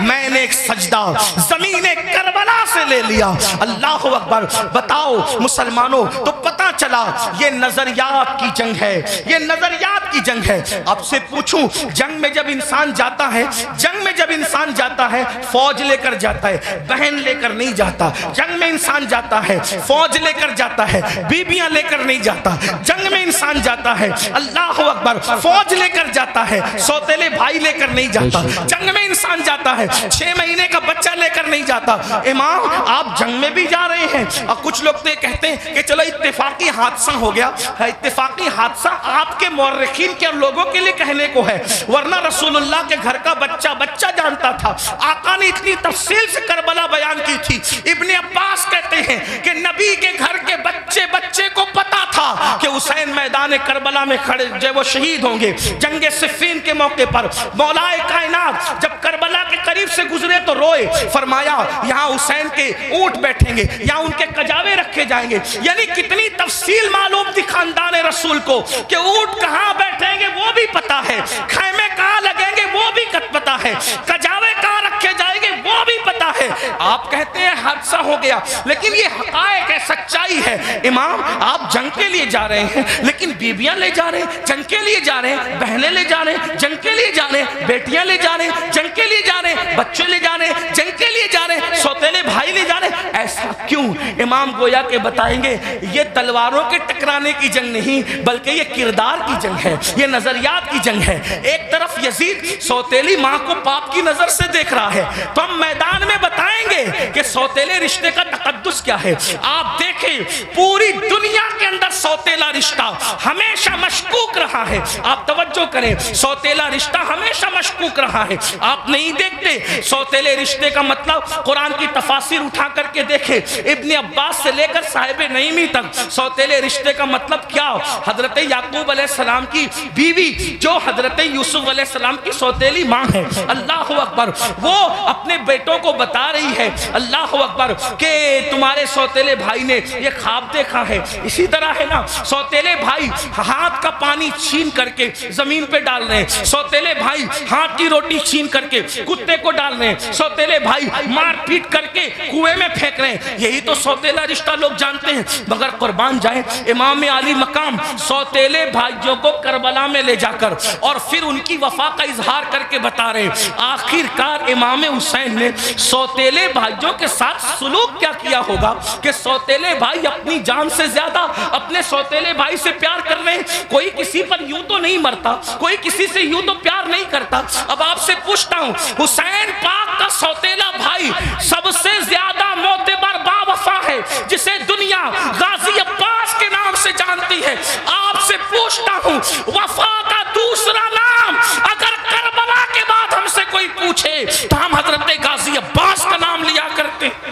میں نے ایک سجدہ زمین کربلا سے لے لیا۔ اللہ اکبر۔ بتاؤ مسلمانوں، تو پتہ چلا یہ نظریات کی جنگ ہے، یہ نظریات کی جنگ ہے۔ اب سے پوچھوں، جنگ میں جب انسان جاتا ہے، جنگ میں جب انسان جاتا ہے فوج لے کر جاتا ہے، بہن لے کر نہیں جاتا۔ جنگ میں انسان جاتا ہے فوج لے کر جاتا ہے، بیویاں لے کر نہیں جاتا۔ جنگ میں انسان جاتا ہے اللہ اکبر فوج لے کر جاتا ہے، سوتیلے بھائی لے کر نہیں جاتا۔ جنگ میں انسان جاتا ہے 6 مہینے کا بچہ لے کر نہیں جاتا۔ امام آپ جنگ میں بھی جا رہے ہیں، اور کچھ لوگ تو یہ کہتے ہیں کہ چلو اتفاقی حادثہ ہو گیا۔ اتفاقی حادثہ آپ کے مورخین کے لوگوں کے لیے کہنے کو ہے، ورنہ رسول اللہ کے گھر کا بچہ بچہ جانتا تھا۔ آقا نے اتنی تفصیل سے کربلا بیان کی تھی۔ ابن عباس کہتے ہیں کہ نبی کے گھر کے بچے بچے کو پتا تھا کہ حسین میدان کربلا میں کھڑے جو وہ شہید ہوں گے۔ جنگ صفین کے موقع پر مولا کائنات جب کربلا کے قریب سے گزرے تو روئے، فرمایا یہاں حسین کے اونٹ بیٹھیں گے، یہاں ان کے کجاوے رکھے جائیں گے۔ یعنی کتنی تفصیل معلوم تھی خاندان رسول کو کہ اونٹ کہاں بیٹھیں گے وہ بھی پتا ہے، خیمے کہاں لگیں گے وہ بھی پتا ہے، کجاوے کہاں رکھے جائیں گے وہ بھی پتا ہے۔ آپ کہتے ہیں حادثہ ہو گیا، لیکن یہ حقائق ہے، سچائی ہے۔ امام آپ جنگ کے لیے جا رہے ہیں لیکن بیویاں لے جا رہے ہیں، جنگ کے لیے جا رہے ہیں، بہنیں لے جا رہے ہیں، جنگ کے لیے جا رہے ہیں، بیٹیاں لے جا رہے ہیں، جنگ کے لیے جا رہے ہیں، بچے لے جا رہے ہیں، جنگ کے لیے جا رہے ہیں، سوتیلے بھائی لے جا رہے ہیں۔ ایسا کیوں؟ امام گویا کے بتائیں گے یہ تلواروں کے ٹکرانے کی جنگ نہیں بلکہ یہ کردار کی جنگ ہے، یہ نظریات کی جنگ ہے۔ ایک طرف یزید سوتیلی ماں کو پاپ کی نظر سے دیکھ رہا ہے، تو ہم میدان میں بتائیں گے کہ سوتیلے رشتے کا تقدس کیا ہے۔ آپ دیکھیں پوری دنیا کے اندر سوتیلا رشتہ ہمیشہ مشکوک رہا ہے۔ آپ توجہ کریں، سوتیلا رشتہ ہمیشہ مشکوک رہا ہے۔ آپ نہیں دیکھتے سوتیلے رشتے کا مطلب، قرآن کی تفاسیر اٹھا کر کے دیکھیں، ابن عباس سے لے کر صاحب نعیمی تک سوتیلے رشتے کا مطلب کیا؟ حضرت یعقوب علیہ السلام کی بیوی جو حضرت یوسف علیہ السلام کی سوتیلی ماں ہے، اللہ اکبر، وہ اپنے بیٹوں کو بتا رہی ہے اللہ اکبر کہ تمہارے سوتیلے بھائی نے یہ خواب دیکھا ہے۔ اسی طرح ہے نا، سوتیلے بھائی ہاتھ کا پانی چھین کر کے زمین پہ ڈال رہے ہیں، سوتیلے بھائی ہاتھ کی روٹی چھین کر کے کتے کو ڈال رہے ہیں، سوتیلے بھائی مار پیٹ کر کے کنویں میں پھینک رہے ہیں۔ یہی تو سوتیلا رشتہ لوگ جانتے ہیں، مگر قربان جائیں امام علی مقام سوتیلے بھائیوں کو کربلا میں لے جا کر اور پھر ان کی وفا کا اظہار کر کے بتا رہے ہیں۔ آخر کار امام حسین نے سوتیلے بھائیوں کے ساتھ سلوک کیا کیا ہوگا کہ سوتیلے بھائی اپنی جان سے زیادہ اپنے سوتیلے بھائی سے پیار کر رہے ہیں۔ کوئی کسی پر یوں تو نہیں مرتا، کوئی کسی سے یوں تو پیار نہیں کرتا۔ اب آپ سے پوچھتا ہوں، حسین پاک کا سوتیلا بھائی سب سے زیادہ معتبر با وفا ہے جسے دنیا غازی عباس کے نام سے جانتی ہے۔ آپ سے پوچھتا ہوں، وفا کا دوسرا نام اگر کربلا کے بعد ہم سے کوئی پوچھے تو ہم حضرت غازی عباس کا نام لیا کرتے ہیں۔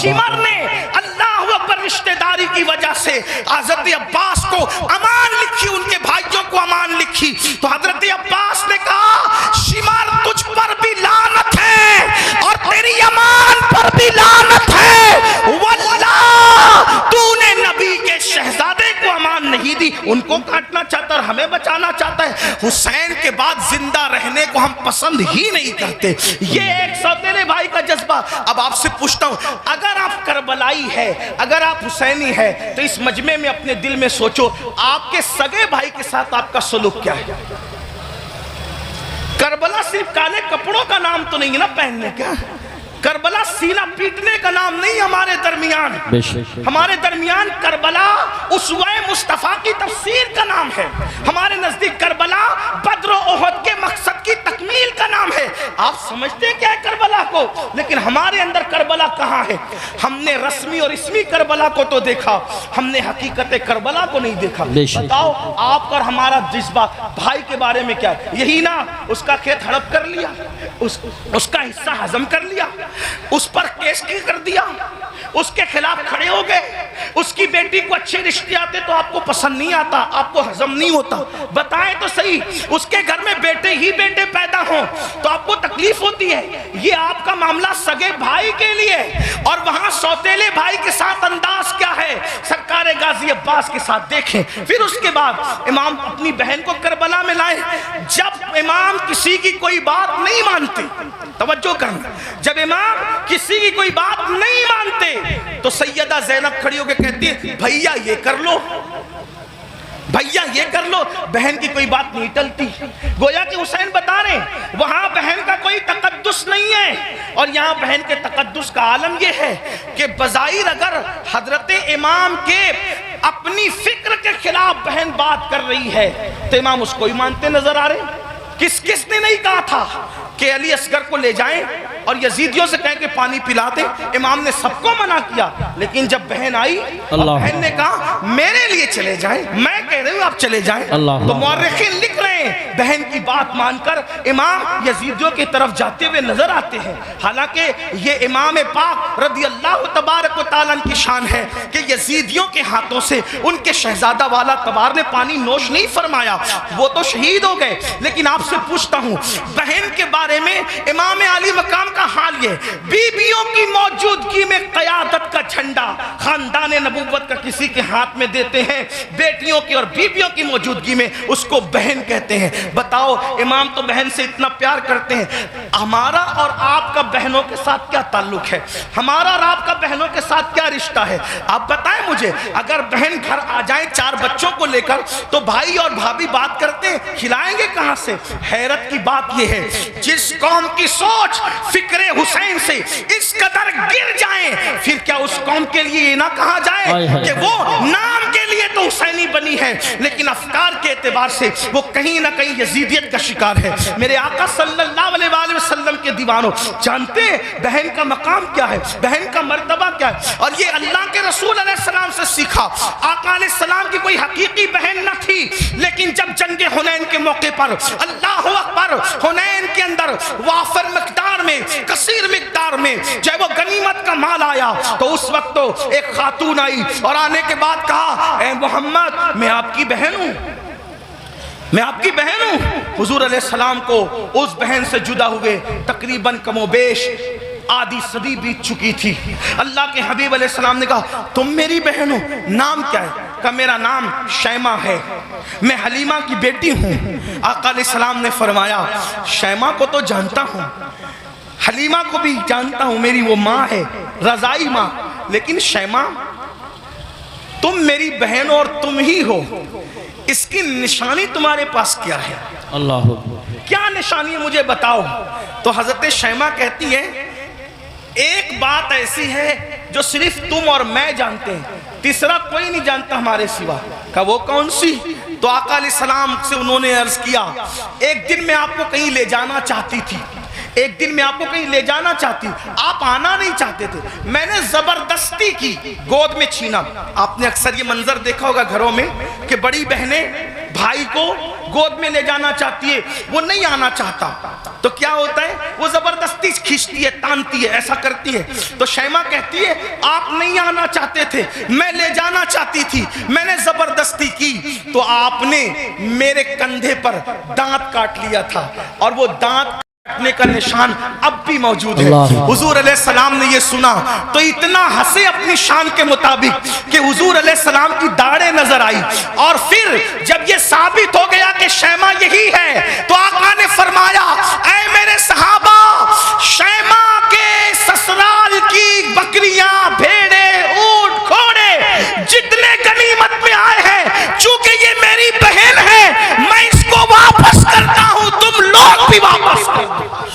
شمر نے اللہ اکبر رشتہ داری کی وجہ سے حضرت عباس کو امان لکھی، ان کے بھائیوں کو امان لکھی، تو حضرت عباس نے کہا شمر تجھ پر بھی لعنت ہے اور تیری امان پر بھی لعنت ہے، واللہ تو نے نبی کے شہزادے کو امان نہیں دی۔ ان کو کاٹنا چاہتا اور ہمیں بچانا چاہتا ہے۔ حسین کے بعد زندہ رہنے کو ہم پسند ہی نہیں کرتے. یہ ایک سوتیلے بھائی کا جذبہ. اب آپ سے پوچھتا ہوں, اگر آپ کربلائی ہے, اگر آپ حسینی ہے, تو اس مجمع میں اپنے دل میں سوچو آپ کے سگے بھائی کے ساتھ آپ کا سلوک کیا ہے. کربلا صرف کالے کپڑوں کا نام تو نہیں ہے نا پہننے کا. کربلا سینہ پیٹنے کا نام نہیں ہمارے درمیان. ہمارے درمیان کربلا اسوہ مصطفیٰ کی تفسیر کا نام ہے. ہمارے نزدیک کربلا بدر و احد کے مقصد کی تکمیل کا نام ہے. آپ سمجھتے کیا ہے کربلا کو, لیکن ہمارے اندر کربلا کہاں ہے. ہم نے رسمی اور اسمی کربلا کو تو دیکھا, ہم نے حقیقت کربلا کو نہیں دیکھا. بتاؤ آپ کا اور ہمارا جذبہ بھائی کے بارے میں کیا ہے. یہی نا اس کا کھیت ہڑپ کر لیا, اس کا حصہ ہضم کر لیا, اس پر کیس کی کر دیا, اس کے خلاف کھڑے ہو گئے. اس کی بیٹی کو اچھے رشتے آتے تو آپ کو پسند نہیں آتا, آپ کو ہضم نہیں ہوتا. بتائیں تو صحیح, اس کے گھر میں بیٹے ہی بیٹے پیدا ہوں تو آپ کو تکلیف ہوتی ہے. یہ آپ کا معاملہ سگے بھائی کے لیے, اور وہاں سوتیلے بھائی کے ساتھ انداز کیا ہے سرکار غازی عباس کے ساتھ دیکھیں. پھر اس کے بعد امام اپنی بہن کو کربلا میں لائے. جب امام کسی کی کوئی بات نہیں مانتے, توجہ کرنا, جب امام کسی کی کوئی بات نہیں مانتے تو سیدہ زینب کھڑی ہو کے کہتی ہے بھیا یہ کر لو, بھیا یہ کر لو. بہن کی کوئی بات نہیں ٹلتی. گویا کہ حسین بتا رہے ہیں وہاں بہن کا کوئی تقدس نہیں ہے, اور یہاں بہن کے تقدس کا عالم یہ ہے کہ بظاہر اگر حضرت امام کے اپنی فکر کے خلاف بہن بات کر رہی ہے تو امام اس کو ہی مانتے نظر آ رہے. کس نے نہیں کہا تھا کہ علی اصغر کو لے جائیں اور یزیدیوں سے کہیں کہ پانی پلا دیں. امام نے سب کو منع کیا, لیکن جب بہن آئی بہن نے کہا میرے لیے چلے جائیں, میں کہہ رہی ہوں آپ چلے جائیں. تو مورخین لکھ رہے ہیں بہن کی بات مان کر امام یزیدیوں کی طرف جاتے ہوئے نظر آتے ہیں. حالانکہ یہ امام پاک رضی اللہ تبارک و تعالیٰ کی شان ہے کہ یزیدیوں کے ہاتھوں سے ان کے شہزادہ والا تبار نے پانی نوش نہیں فرمایا, وہ تو شہید ہو گئے. لیکن آپ سے پوچھتا ہوں بہن کے بارے میں امام علی مقام کا حال یہ, بیویوں کی موجودگی میں قیادت کا جھنڈا خاندان نبوت کا کسی کے ہاتھ میں دیتے ہیں, بیٹیوں کی اور بیویوں کی موجودگی میں اس کو بہن کہتے ہیں. بتاؤ امام تو بہن سے اتنا پیار کرتے ہیں. ہمارا اور آپ کا بہنوں کے ساتھ کیا تعلق ہے, ہمارا اور آپ کا بہنوں کے ساتھ کیا رشتہ ہے. آپ بتائیں مجھے, اگر بہن گھر آ جائیں 4 بچوں کو لے کر تو بھائی اور بھابھی بات کرتے ہیں, کھلائیں گے کہاں سے. حیرت کی بات یہ ہے جس قوم کی سوچ فکر حسین سے اس قدر گر جائیں, پھر کیا اس قوم کے لیے یہ نہ کہا جائے کہ وہ نام کے لیے تو حسینی بنی ہے لیکن افکار کے اعتبار سے وہ کہیں نہ کہیں یزیدیت کا شکار ہے. میرے آقا صلی اللہ علیہ وآلہ وسلم کے دیوانوں, جانتے ہیں بہن کا مقام کیا ہے, بہن کا مرتبہ کیا ہے, اور یہ اللہ کے رسول علیہ السلام سے سیکھا. آقا علیہ السلام کی کوئی حقیقی بہن نہ تھی, لیکن جب جنگ حنین کے موقع پر اللہ اکبر, حنین کے اندر وافر مقدار میں, کثیر مقدار میں جب وہ غنیمت کا مال آیا تو اس وقت تو ایک خاتون آئی اور آنے کے بعد کہا اے محمد میں آپ کی بہن ہوں, میں آپ کی بہن ہوں. حضور علیہ السلام کو اس بہن سے جدا ہوئے تقریباً کم و بیش آدھی صدی بیت چکی تھی. اللہ کے حبیب علیہ السلام نے کہا تم میری بہن ہو, نام کیا ہے؟ کہا میرا نام شیمہ ہے, میں حلیمہ کی بیٹی ہوں. آقا علیہ السلام نے فرمایا شیمہ کو تو جانتا ہوں, حلیمہ کو بھی جانتا ہوں, میری وہ ماں ہے رضائی ماں, لیکن شیمہ تم میری بہن اور تم ہی ہو, اس کی نشانی تمہارے پاس کیا ہے؟ اللہ کیا نشانی ہے مجھے بتاؤ. تو حضرت شیمہ کہتی ہے ایک بات ایسی ہے جو صرف تم اور میں جانتے ہیں, تیسرا کوئی نہیں جانتا ہمارے سوا. کہا وہ کون سی؟ تو آقا علیہ السلام سے انہوں نے عرض کیا ایک دن میں آپ کو کہیں لے جانا چاہتی تھی, ایک دن میں آپ کو کہیں لے جانا چاہتی, آپ آنا نہیں چاہتے تھے, میں نے زبردستی کی, گود میں چھینا. آپ نے اکثر یہ منظر دیکھا ہوگا گھروں میں کہ بڑی بہنیں بھائی کو گود میں لے جانا چاہتی ہے, وہ نہیں آنا چاہتا تو کیا ہوتا ہے, وہ زبردستی کھینچتی ہے, تانتی ہے, ایسا کرتی ہے. تو شیمہ کہتی ہے آپ نہیں آنا چاہتے تھے, میں لے جانا چاہتی تھی, میں نے زبردستی کی تو آپ نے میرے کندھے پر دانت کاٹ لیا تھا, اور وہ دانت کاٹنے کا نشان اب بھی موجود ہے. حضور علیہ السلام نے یہ سنا تو اتنا ہنسے اپنی شان کے مطابق کہ حضور علیہ السلام کی داڑھیں نظر آئی, اور پھر جب یہ ثابت ہو گیا کہ شیمہ یہی ہے تو آقا نے فرمایا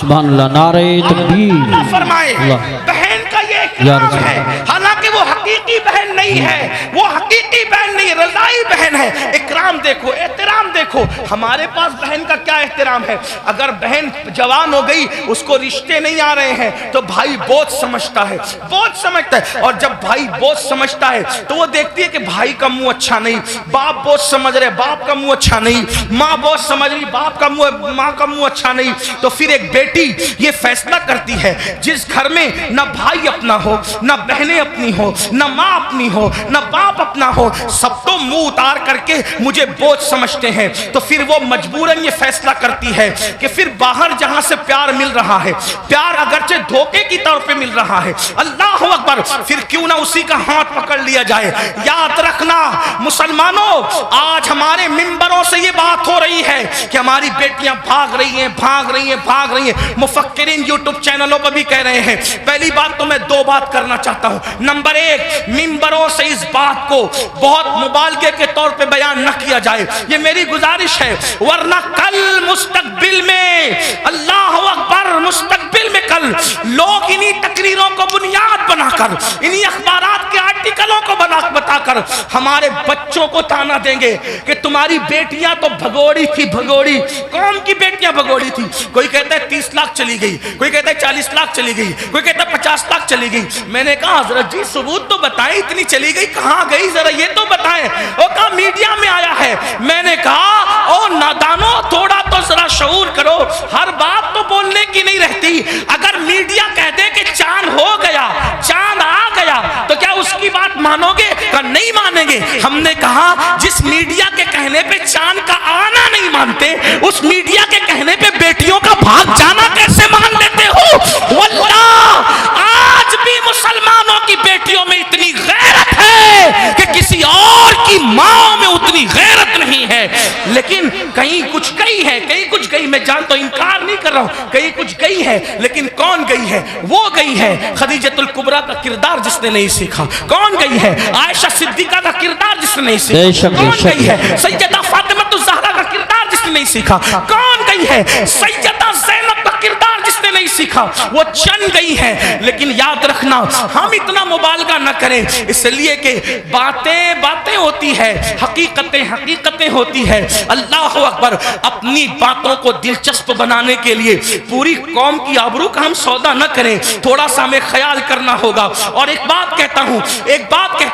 سبحان اللہ، نعرہ تکبیر فرمائے اللہ۔ بہن کا یہ یا اکرام رسول ہے، حالانکہ وہ حقیقی بہن نہیں ہے، وہ حقیقی بہن نہیں، رضائی بہن ہے۔ اکرام دیکھو، احترام دیکھو، ہمارے پاس بہن کا کیا احترام ہے۔ اگر بہن جوان ہو گئی، اس کو رشتے نہیں آ رہے ہیں تو بھائی بوجھ سمجھتا ہے، بوجھ سمجھتا ہے، اور جب بھائی بوجھ سمجھتا ہے تو وہ دیکھتی ہے کہ بھائی کا منہ اچھا نہیں، باپ بوجھ سمجھ رہے باپ کا منہ اچھا نہیں، ماں بوجھ سمجھ رہی باپ کا منہ، ماں کا منہ اچھا نہیں، تو پھر ایک بیٹی یہ فیصلہ کرتی ہے جس گھر میں نہ بھائی اپنا ہو، نہ بہنیں اپنی ہو، نہ ماں اپنی ہو، نہ باپ اپنا ہو، سب تو منہ اتار کر کے مجھے بوجھ سمجھتے ہیں، تو پھر وہ مجبوراً یہ فیصلہ کرتی ہے کہ پھر باہر جہاں سے پیار مل رہا ہے، پیار اگرچہ دھوکے کی طور پہ مل رہا ہے، اللہ اکبر، پھر کیوں نہ اسی کا ہاتھ پکڑ لیا جائے۔ یاد رکھنا مسلمانوں، آج ہمارے ممبروں سے یہ بات ہو رہی ہے کہ ہماری بیٹیاں بھاگ رہی ہیں، بھاگ رہی ہیں، بھاگ رہی ہیں، مفکرین یوٹیوب چینلوں پر بھی کہہ رہے ہیں۔ پہلی بات تو میں دو بات کرنا چاہتا ہوں۔ نمبر ایک، ممبروں سے اس بات کو بہت مبالغے کے طور پہ بیان نہ کیا جائے، یہ میری گزارش ہے، ورنہ کل مستقبل میں، اللہ اکبر، مستقبل میں کل لوگ انہی تقریروں کو بنیاد بنا کر، انہی اخبارات کے آرٹیکلوں کو بتا کر ہمارے بچوں کو تانا دیں گے کہ تمہاری بیٹیاں تو بھگوڑی تھی، بھگوڑی، قوم کی بیٹیاں بھگوڑی تھی۔ کوئی کہتا ہے 30 لاکھ چلی گئی، کوئی کہتا ہے 40 لاکھ چلی گئی، کوئی کہتا ہے 50 لاکھ چلی گئی۔ میں نے کہا حضرت جی ثبوت تو بتائیں، اتنی چلی گئی کہاں گئی، ذرا یہ تو بتائیں۔ وہ کہا میڈیا میں آیا ہے۔ میں نے کہا او نادانو، تھوڑا تو ذرا شعور کرو، ہر بات تو بولنے کی نہیں رہتی۔ اگر میڈیا کہہ دے کہ چاند ہو گیا، چاند آ گیا، تو کیا اس کی بات مانو گے؟ کہ نہیں مانیں گے۔ ہم نے کہا جس میڈیا کے کہنے پہ چاند کا آنا نہیں مانتے، اس میڈیا کے کہنے پہ بیٹیوں کا بھاگ جانا کیسے مان لیتے ہو؟ واللہ آج بھی مسلمانوں کی بیٹیوں میں اتنی غیرت ہے کہ کسی اور کی ماں میں اتنی غیرت نہیں ہے، لیکن کہیں کچھ گئی ہے، کہیں کچھ گئی، میں جانتا ہوں، انکار نہیں کر رہا ہوں، کہیں کچھ گئی ہے، لیکن کون گئی ہے؟ وہ گئی ہے خدیجۃ الکبریٰ کا کردار جس نے نہیں سیکھا۔ کون گئی ہے؟ عائشہ صدیقہ کا کردار جس نے نہیں سیکھا۔ کون گئی ہے؟ سیدہ فاطمہ الزہرا کا کردار جس نے نہیں سیکھا۔ کون گئی ہے؟ سیدہ زینب کا کردار جس نے نہیں سیکھا۔ وہ چند گئی ہے، لیکن یاد رکھنا ہم اتنا مبالغہ نہ کریں، اس لیے کہ باتیں باتیں ہوتی ہے، حقیقتیں حقیقتیں ہوتی ہے۔ اللہ اکبر، اپنی باتوں کو دلچسپ بنانے کے لیے پوری قوم کی آبرو کا ہم سودا نہ کریں، تھوڑا سا ہمیں خیال کرنا ہوگا۔ اور ایک بات کہتا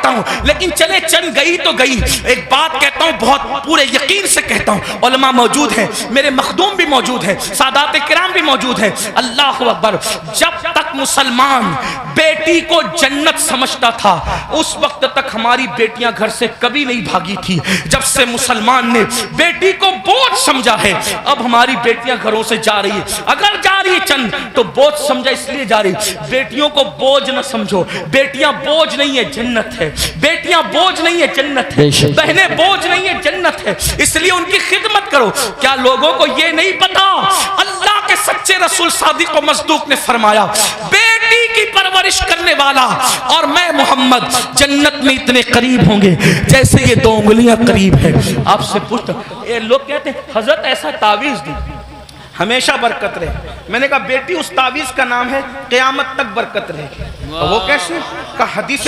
ہوں، لیکن چلے چند گئی تو گئی، ایک بات کہتا ہوں بہت پورے یقین سے کہتا ہوں، علماء موجود ہیں، میرے مخدوم بھی موجود ہیں، سادات کرام بھی موجود ہیں۔ اللہ اکبر، جب تک مسلمان بیٹی کو جنت سمجھتا تھا اس وقت تک ہماری بیٹیاں گھر سے کبھی نہیں بھاگی تھی۔ جب سے مسلمان نے بیٹی کو بوجھ سمجھا ہے، اب ہماری بیٹیاں گھروں سے جا رہی ہیں، اگر جا رہی ہے چند تو بوجھ سمجھا اس لیے جا رہی۔ بیٹیوں کو بوجھ نہ سمجھو، بیٹیاں بوجھ نہیں ہے، جنت ہے۔ بیٹیاں بوجھ نہیں ہے، جنت ہے۔ بہنیں بوجھ نہیں ہے، جنت ہے، اس لیے ان کی خدمت کرو۔ کیا لوگوں کو یہ نہیں پتا؟ اللہ کے سچے رسول صادق و مصدوق نے فرمایا، بیٹی کی پرورش کرنے والا اور میں محمد جنت میں اتنے قریب ہوں گے جیسے یہ دو انگلیاں قریب ہے۔ آپ سے پوچھتا یہ لوگ کہتے ہیں حضرت ایسا تعویذ دی ہمیشہ برکت رہے۔ میں نے کہا بیٹی اس تعویذ کا نام ہے قیامت تک برکت رہے گی۔ وہ کیسے؟ کہ حدیث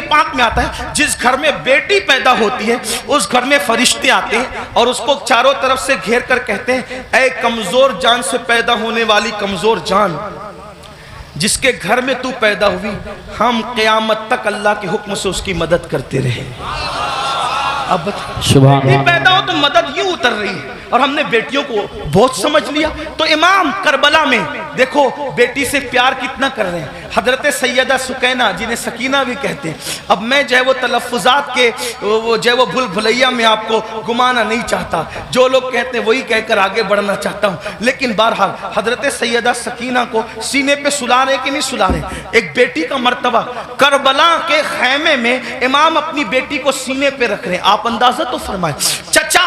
پاک میں آتا ہے جس گھر میں بیٹی پیدا ہوتی ہے اس گھر میں فرشتے آتے ہیں اور اس کو چاروں طرف سے گھیر کر کہتے ہیں اے کمزور جان سے پیدا ہونے والی کمزور جان، جس کے گھر میں تو پیدا ہوئی ہم قیامت تک اللہ کے حکم سے اس کی مدد کرتے رہے۔ اب بیٹی پیدا ہو تو مدد یوں اتر رہی ہے، اور ہم نے بیٹیوں کو بہت سمجھ لیا۔ تو امام کربلا میں دیکھو بیٹی سے پیار کتنا کر رہے ہیں۔ حضرت سیدہ سکینہ جنہیں سکینہ بھی کہتے ہیں، اب میں جو ہے وہ تلفظات کے جو ہے وہ بھول بھلیا میں آپ کو گمانا نہیں چاہتا، جو لوگ کہتے ہیں وہی کہہ کر آگے بڑھنا چاہتا ہوں، لیکن بہرحال حضرت سیدہ سکینہ کو سینے پہ سلا رہے کہ نہیں سلا رہے؟ ایک بیٹی کا مرتبہ، کربلا کے خیمے میں امام اپنی بیٹی کو سینے پہ رکھ رہے ہیں۔ آپ اندازہ تو فرمائیں چچا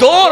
2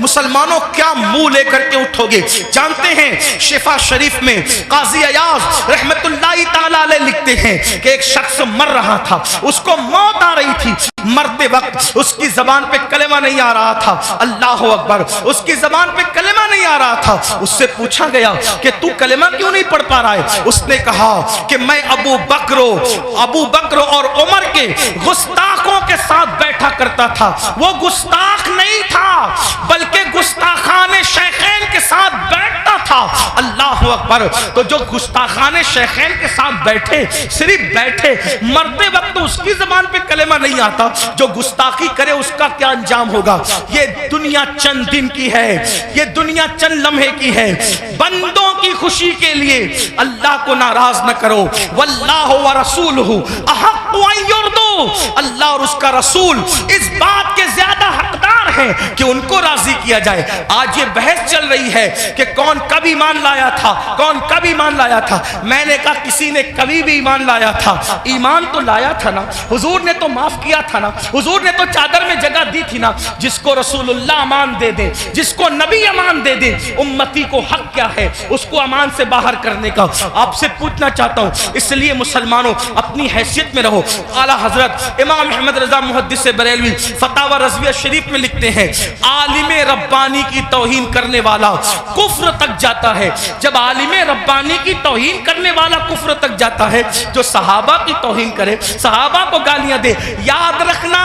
مسلمانوں کیا منہ لے کر کے اٹھو گے؟ جانتے ہیں شفا شریف میں قاضی ایاز رحمت اللہ تعالی علیہ لکھتے ہیں کہ ایک شخص مر رہا تھا، اس کو موت آ رہی تھی، مرتے وقت اس کی زبان پہ کلمہ نہیں آ رہا تھا، اللہ اکبر، اس کی زبان پہ کلمہ نہیں آ رہا تھا۔ اس سے پوچھا گیا کہ تو کلمہ کیوں نہیں پڑھ پا رہا ہے؟ اس نے کہا کہ میں ابو بکر اور عمر کے گستاخوں کے ساتھ بیٹھا کرتا تھا۔ وہ گستاخ نہیں تھا بلکہ گستاخان شیخین کے ساتھ بیٹھتا تھا، اللہ اکبر۔ تو جو گستاخان شیخین کے ساتھ بیٹھے، صرف بیٹھے، مرتے وقت اس کی زبان پہ کلمہ نہیں آتا، جو گستاخی کرے اس کا کیا انجام ہوگا؟ یہ دنیا چند دن کی ہے، یہ دنیا چند لمحے کی ہے۔ بندوں کی خوشی کے لیے اللہ کو ناراض نہ کرو، واللہ ورسولہ احق ان یرضوا، اللہ اور اس کا رسول اس بات کے زیادہ حقدار ہیں کہ ان کو راضی کیا جائے۔ آج یہ بحث چل رہی ہے کہ کون کب ایمان لایا تھا، کون کب ایمان لایا تھا۔ میں نے کہا کسی نے کبھی بھی ایمان لایا تھا، ایمان تو لایا تھا نا، حضور نے تو معاف کیا تھا نا، حضور نے تو چادر میں جگہ دی تھی نا۔ جس کو رسول اللہ امان دے دے، جس کو نبی امان دے دے، امتی کو حق کیا ہے اس کو امان سے باہر کرنے کا؟ آپ سے پوچھنا چاہتا ہوں، اس لیے مسلمانوں اپنی حیثیت میں رہو۔ اعلیٰ حضرت امام احمد رضا محدث بریلوی فتاوی رضویہ شریف میں لکھتے ہیں، عالم ربانی کی توہین کرنے والا کفر تک جاتا ہے۔ جب عالم ربانی کی توہین کرنے والا کفر تک جاتا ہے، جو صحابہ کی توہین کرے، صحابہ کو گالیاں دے، یاد رکھنا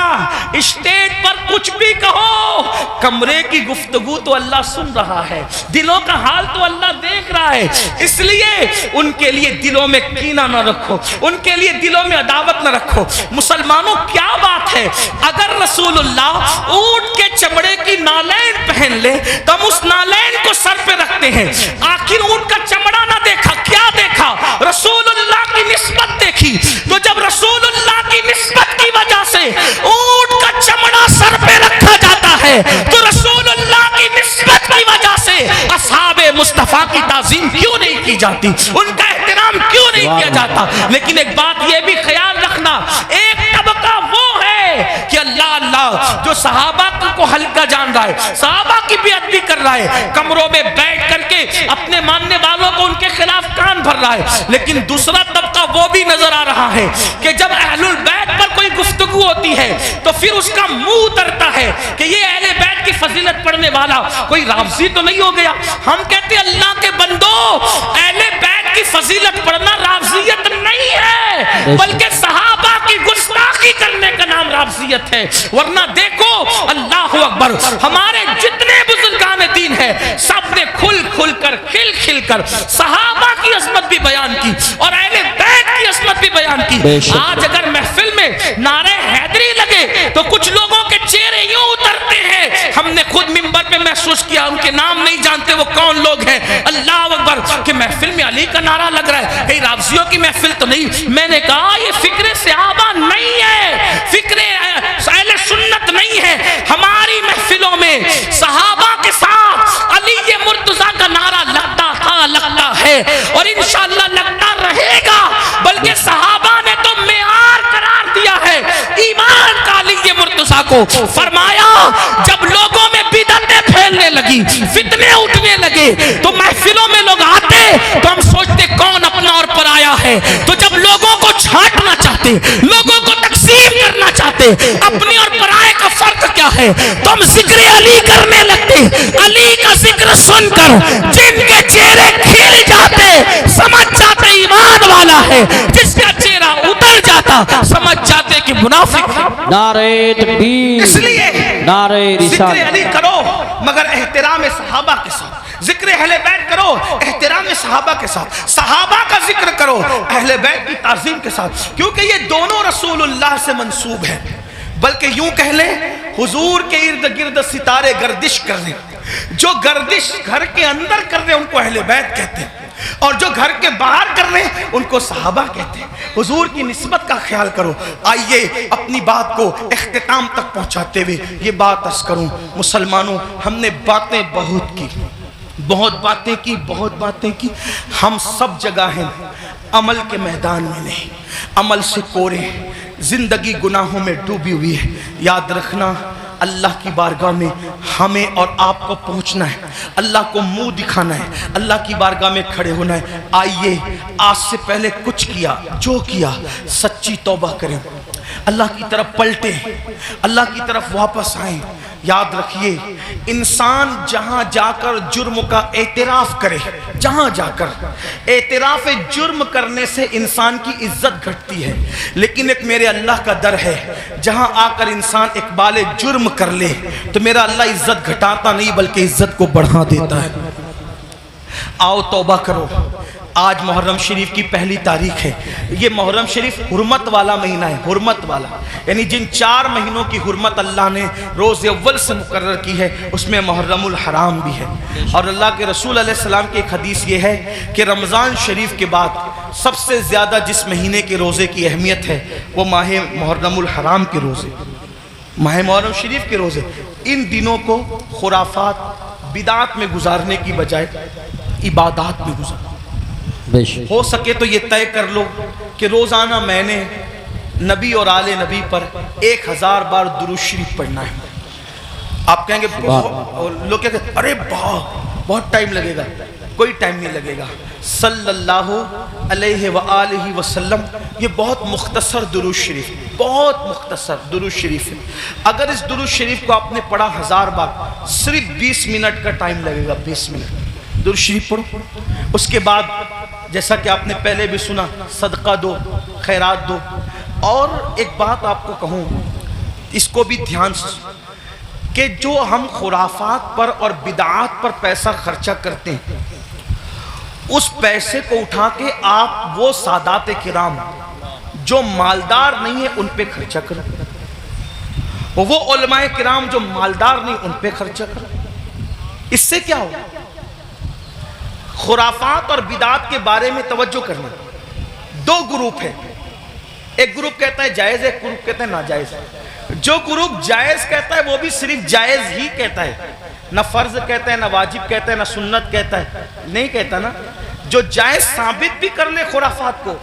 اسٹیج پر کچھ بھی کہو، کمرے کی گفتگو تو اللہ سن رہا ہے، دلوں کا حال تو اللہ دیکھ رہا ہے۔ اس لیے ان کے لیے دلوں میں کینہ نہ رکھو، ان کے لیے دلوں میں عداوت نہ رکھو۔ مسلمانوں کیا بات ہے، اگر رسول اللہ اونٹ کے چمڑے کی نالین پہن لے تو ہم اس نالین کو سر پہ رکھتے ہیں۔ آخر اونٹ کا چمڑا نہ دیکھا، کیا دیکھا؟ رسول اللہ کی نسبت دیکھی۔ تو جب رسول اللہ کی نسبت کی وجہ سے اونٹ کا چمڑا سر پہ رکھا جاتا ہے تو رسول اللہ کی نسبت کی وجہ سے اصحاب مصطفیٰ کی تعظیم کیوں نہیں کی جاتی، ان کا احترام کیوں نہیں کیا جاتا؟ لیکن ایک بات یہ بھی خیال رکھنا، ایک طبقہ وہ ہے کہ اللہ جو صحابہ کو ہلکا جان رہا ہے، صحابہ کی بیعت بھی کر رہا ہے، کمروں میں بیٹھ کر کے اپنے ماننے والوں کو ان کے خلاف کان بھر رہا ہے۔ لیکن دوسرا طبقہ وہ بھی نظر آ رہا ہے کہ جب اہل البیت پر کوئی گفتگو ہوتی ہے تو پھر اس کا منہ اترتا ہے کہ یہ اہل بیت کی فضیلت پڑھنے والا کوئی رافضی تو نہیں ہو گیا۔ ہم کہتے ہیں اللہ کے بندو، اہل بیت کی فضیلت پڑھنا رافضیت نہیں ہے، بلکہ صحابہ کی گستاخی کرنے کا نام رافضیت ہے۔ ورنہ دیکھو اللہ اکبر، ہمارے جتنے بزرگان دین ہیں سب نے کھل کر صحابہ کی عظمت بھی بیان کی اور اہل بیت کی عظمت بھی بیان کی۔ آج اگر محفل میں نعرہ حیدری لگے تو کچھ لوگوں کے چہرے یوں اترتے ہیں، ہم نے خود منبر پہ محسوس کیا، ان کے نام نہیں جانتے وہ کون لوگ ہیں، اللہ اکبر، کہ محفل میں علی کا نعرہ لگ رہا ہے، کہیں رافضیوں کی محفل تو نہیں۔ میں نے کہا یہ فکر صحابہ نہیں ہے، فکر اہل سنت نہیں ہے۔ ہماری محفلوں میں صحابہ کے ساتھ علی مرتضیٰ کا نعرہ لگتا ہے اور انشاءاللہ لگتا رہے گا، بلکہ صحابہ نے تو معیار قرار دیا ہے ایمان کا علی مرتضیٰ کو۔ فرمایا جب لوگوں میں بدعتیں پھیلنے لگی، فتنے اٹھنے لگے تو محفلوں میں لوگ آتے تو ہم سوچتے کون اپنا اور پرایا ہے، تو جب لوگوں کو چھانٹنا چاہتے، لوگوں کو تقسیم کرنا چاہتے اپنے اور پرائے کا فرق کیا ہے، تو ہم ذکر علی کرنے لگتے۔ علی کا ذکر سن کر جن کے چہرے کھل جاتے سمجھ جاتے ایمان والا ہے، جس کا چہرہ اتر جاتا سمجھ جاتے کہ منافق ہے۔ نعرہ تکبیر، اس لیے نعرہ ذکر رسالت، علی کرو مگر احترام صحابہ کے ساتھ، ذکر اہل بیت کرو احترام صحابہ کے ساتھ، صحابہ کا ذکر کرو اہل بیت کی تعظیم کے ساتھ، کیونکہ یہ دونوں رسول اللہ سے منسوب ہیں۔ بلکہ یوں کہہ لیں حضور کے ارد گرد ستارے گردش کر رہے، جو گردش گھر کے اندر کر رہے ان کو اہل بیت کہتے ہیں، اور جو گھر کے باہر کر رہے ہیں ان کو صحابہ کہتے ہیں۔ حضور کی نسبت کا خیال کرو۔ آئیے اپنی بات کو اختتام تک پہنچاتے ہوئے یہ بات عرض کروں، مسلمانوں ہم نے باتیں بہت باتیں کی، ہم سب جگہ ہیں، عمل کے میدان میں نہیں، عمل سے کورے، زندگی گناہوں میں ڈوبی ہوئی ہے۔ یاد رکھنا اللہ کی بارگاہ میں ہمیں اور آپ کو پہنچنا ہے، اللہ کو منہ دکھانا ہے، اللہ کی بارگاہ میں کھڑے ہونا ہے۔ آئیے آج سے پہلے کچھ کیا جو کیا سچی توبہ کریں، اللہ کی طرف پلٹیں، اللہ کی طرف واپس آئیں۔ یاد رکھیے انسان جہاں جا کر جرم کا اعتراف کرے، جہاں جا کر اعتراف جرم کرنے سے انسان کی عزت گھٹتی ہے، لیکن ایک میرے اللہ کا در ہے جہاں آ کر انسان اقبال جرم کر لے تو میرا اللہ عزت گھٹاتا نہیں بلکہ عزت کو بڑھا دیتا ہے۔ آؤ توبہ کرو۔ آج محرم شریف کی پہلی تاریخ ہے۔ یہ محرم شریف حرمت والا مہینہ ہے، حرمت والا، یعنی جن 4 مہینوں کی حرمت اللہ نے روز اول سے مقرر کی ہے اس میں محرم الحرام بھی ہے۔ اور اللہ کے رسول علیہ السلام کی ایک حدیث یہ ہے کہ رمضان شریف کے بعد سب سے زیادہ جس مہینے کے روزے کی اہمیت ہے وہ ماہ محرم الحرام کے روزے، ماہ محرم شریف کے روزے۔ ان دنوں کو خرافات بدعات میں گزارنے کی بجائے عبادات میں گزارو۔ ہو سکے تو یہ طے کر لو کہ روزانہ میں نے نبی اور آل نبی پر 1000 بار درود شریف پڑھنا ہے۔ آپ کہیں گے لوگ کہتے ہیں ارے بہت ٹائم لگے گا، کوئی ٹائم نہیں لگے گا۔ صلی اللہ علیہ وآلہ وسلم یہ بہت مختصر درود شریف، بہت مختصر درود شریف ہے۔ اگر اس درود شریف کو آپ نے پڑھا 1000 بار صرف 20 منٹ کا ٹائم لگے گا، 20 منٹ درود شریف پڑھو۔ اس کے بعد جیسا کہ آپ نے پہلے بھی سنا صدقہ دو، خیرات دو۔ اور ایک بات آپ کو کہوں، اس کو بھی دھیان سے کہ جو ہم خرافات پر اور بدعات پر پیسہ خرچہ کرتے ہیں اس پیسے کو اٹھا کے آپ وہ سادات کرام جو مالدار نہیں ہیں ان پہ خرچہ کرو، وہ علماء کرام جو مالدار نہیں ان پہ خرچہ کرو۔ اس سے کیا ہوگا؟ خرافات اور بدعات کے بارے میں توجہ کرنا۔ 2 گروپ ہیں، ایک گروپ کہتا ہے جائز ہے، ایک گروپ کہتا ہے ناجائز۔ جو گروپ جائز کہتا ہے وہ بھی صرف جائز ہی کہتا ہے، نہ فرض کہتا ہے، نہ واجب کہتا ہے، نہ سنت کہتا ہے، نہیں کہتا نا۔ جو جائز ثابت بھی کر لے خرافات کو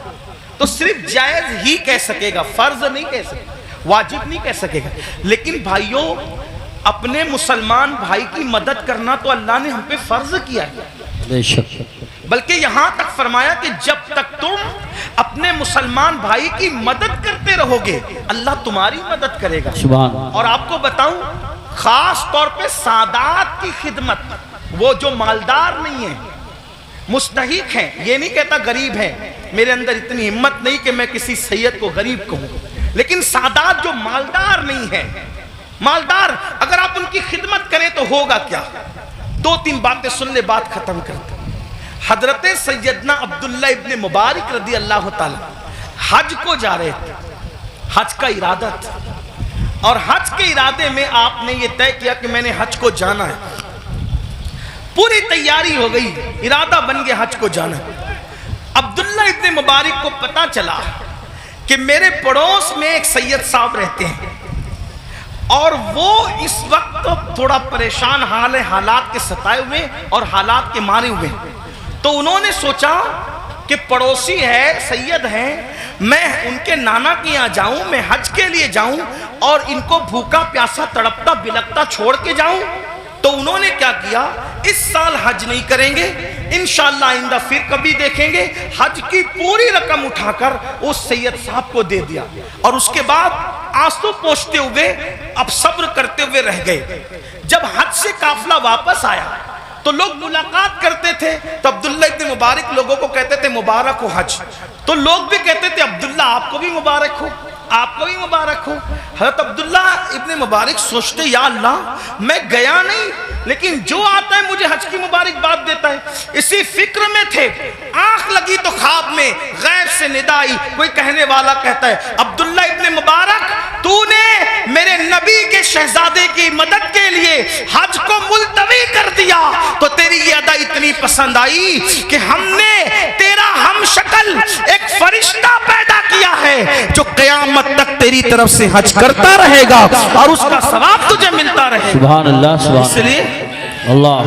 تو صرف جائز ہی کہہ سکے گا، فرض نہیں کہہ سکے گا، واجب نہیں کہہ سکے گا۔ لیکن بھائیوں اپنے مسلمان بھائی کی مدد کرنا تو اللہ نے ہم پہ فرض کیا ہے، بلکہ یہاں تک فرمایا کہ جب تک تم اپنے مسلمان بھائی کی مدد کرتے رہو گے اللہ تمہاری مدد کرے گا۔ اور آپ کو بتاؤں خاص طور پہ سادات کی خدمت، وہ جو مالدار نہیں ہیں، مستحق ہیں، یہ نہیں کہتا غریب ہیں، میرے اندر اتنی ہمت نہیں کہ میں کسی سید کو غریب کہوں، لیکن سادات جو مالدار نہیں ہیں، مالدار اگر آپ ان کی خدمت کریں تو ہوگا کیا؟ 2-3 باتیں سن لے، بات ختم کرتے۔ حضرت سیدنا عبداللہ ابن مبارک رضی اللہ تعالی حج کو جا رہے تھے، حج کا ارادہ تھا، اور حج کے ارادے میں آپ نے یہ طے کیا کہ میں نے حج کو جانا ہے، پوری تیاری ہو گئی، ارادہ بن گیا حج کو جانا ہے۔ عبداللہ ابن مبارک کو پتا چلا کہ میرے پڑوس میں ایک سید صاحب رہتے ہیں اور وہ اس وقت تھوڑا پریشان حال ہے، حالات کے ستائے ہوئے اور حالات کے مارے ہوئے، تو انہوں نے سوچا کہ پڑوسی ہے، سید ہیں، میں ان کے نانا کے یہاں جاؤں، میں حج کے لیے جاؤں اور ان کو بھوکا پیاسا تڑپتا بلکتا چھوڑ کے جاؤں۔ تو انہوں نے کیا کیا، اس سال حج نہیں کریں گے، انشاءاللہ آئندہ پھر کبھی دیکھیں گے، حج کی پوری رقم اٹھا کر اس سید صاحب کو دے دیا، اور اس کے بعد آنسو پوچھتے ہوئے اب صبر کرتے ہوئے رہ گئے۔ جب حج سے قافلہ واپس آیا تو لوگ ملاقات کرتے تھے تو عبداللہ ابن مبارک لوگوں کو کہتے تھے مبارک ہو حج، تو لوگ بھی کہتے تھے عبداللہ آپ کو بھی مبارک ہو، آپ کو بھی مبارک ہو۔ حضرت عبداللہ ابن مبارک سوچتے یا اللہ میں گیا نہیں لیکن جو آتا ہے مجھے حج کی مبارک بات دیتا ہے، اسی فکر میں تھے، آنکھ لگی تو خواب میں غیب سے ندا آئی، کوئی کہنے والا کہتا ہے عبداللہ ابن مبارک تو نے میرے نبی کے شہزادے کی مدد کے لیے حج کو ملتوی کر دیا، تو تیری یہ ادا اتنی پسند آئی کہ ہم نے تیرا ہم شکل ایک فرشتہ پیدا کیا ہے جو قیامت تک تیری طرف سے حج کرتا رہے گا اور اس کا ثواب تجھے ملتا رہے گا۔ سبحان اللہ، سبحان اللہ۔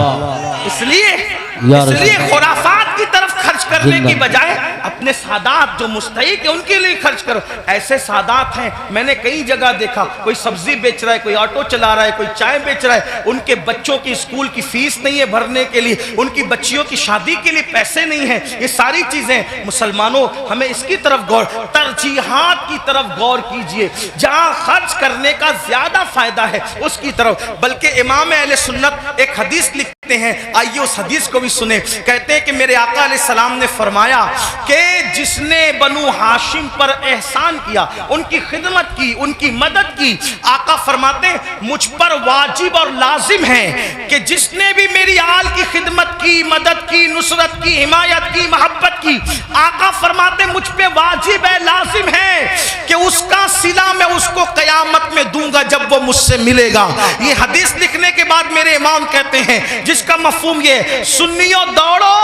اس لیے خرافات کی طرف خرچ کرنے کی بجائے اپنے سادات جو مستحق ہیں ان کے لیے خرچ کرو. ایسے سادات ہیں میں نے کئی جگہ دیکھا, کوئی سبزی بیچ رہا ہے, کوئی آٹو چلا رہا ہے, کوئی چائے بیچ رہا ہے, ان کے بچوں کی اسکول کی فیس نہیں ہے بھرنے کے لیے, ان کی بچیوں کی شادی کے لیے پیسے نہیں ہیں. یہ ساری چیزیں مسلمانوں ہمیں اس کی طرف غور, ترجیحات کی طرف غور کیجئے, جہاں خرچ کرنے کا زیادہ فائدہ ہے اس کی طرف. بلکہ امام اہل سنت ایک حدیث لکھتے ہیں, آئیے اس حدیث کو بھی سنیں. کہتے ہیں کہ میرے آقا علیہ السلام نے فرمایا کہ جس نے بنو ہاشم پر احسان کیا, ان کی خدمت کی, ان کی مدد کی, آقا فرماتے ہیں مجھ پر واجب اور لازم ہے کہ جس نے بھی میری آل کی خدمت کی, مدد کی, نصرت کی, حمایت کی, محبت کی, آقا فرماتے ہیں مجھ پہ واجب ہے, لازم ہے کہ اس کا صلہ میں اس کو قیامت میں دوں گا جب وہ مجھ سے ملے گا. یہ حدیث لکھنے کے بعد میرے امام کہتے ہیں جس کا مفہوم یہ, سنیوں دوڑو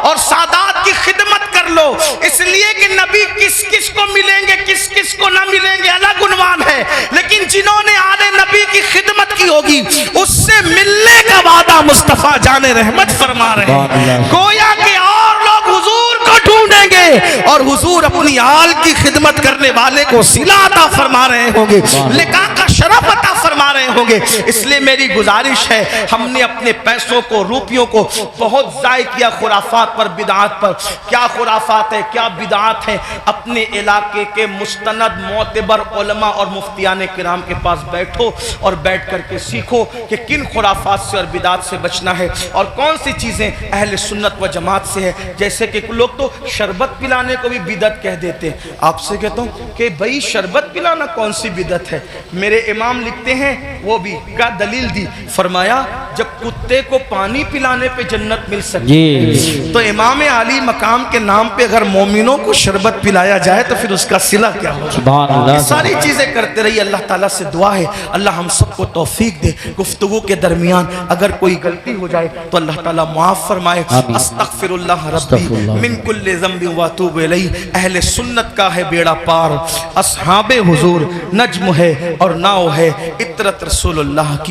اور سادات کی خدمت کر لو, اس لیے کہ نبی کس کس کو ملیں گے, کس کس کو نہ ملیں گے الگ عنوان ہے, لیکن جنہوں نے آل نبی کی خدمت کی ہوگی اس سے ملنے کا وعدہ مصطفیٰ جان رحمت فرما رہے ہیں. گویا کہ اور لوگ حضور کو ڈھونڈیں گے اور حضور اپنی آل کی خدمت کرنے والے کو صلہ عطا فرما رہے ہوں گے, لقاء کا شرف عطا فرما رہے ہوں گے. اس لیے میری گزارش ہے, ہم نے اپنے پیسوں کو, روپیوں کو بہت ضائع کیا خرافات پر, بدعات پر. کیا خرافات ہے, کیا بدعات ہیں, اپنے علاقے کے مستند معتبر علماء اور مفتیان کرام کے پاس بیٹھو اور بیٹھ کر کے سیکھو کہ کن خرافات سے اور بدعات سے بچنا ہے اور کون سی چیزیں اہل سنت و جماعت سے ہے. جیسے کہ لوگ تو شربت پلانے کو بھی بدعت کہہ دیتے ہیں. آپ سے کہتا ہوں کہ بھئی شربت پلانا کون سی بدعت ہے؟ میرے امام لکھتے ہیں, وہ بھی کیا دلیل دی, فرمایا جب کتے کو پانی پلانے پہ جنت مل سکتی تو امام عالی مقام کے نام پہ اگر مومنوں کو شربت پلایا جائے تو پھر اس کا صلہ کیا ہوگا؟ یہ ساری چیزیں کرتے رہیے. اللہ تعالیٰ سے دعا ہے اللہ ہم سب کو توفیق دے. گفتگو کے درمیان اگر کوئی غلطی ہو جائے تو اللہ تعالیٰ معاف فرمائے. استغفر اللہ ربی من کل ذنب واتوب الیہ. اہل سنت کا ہے بیڑا پار, اصحاب حضور نجم ہے اور ناؤ ہے, اطرت رسول اللہ کی.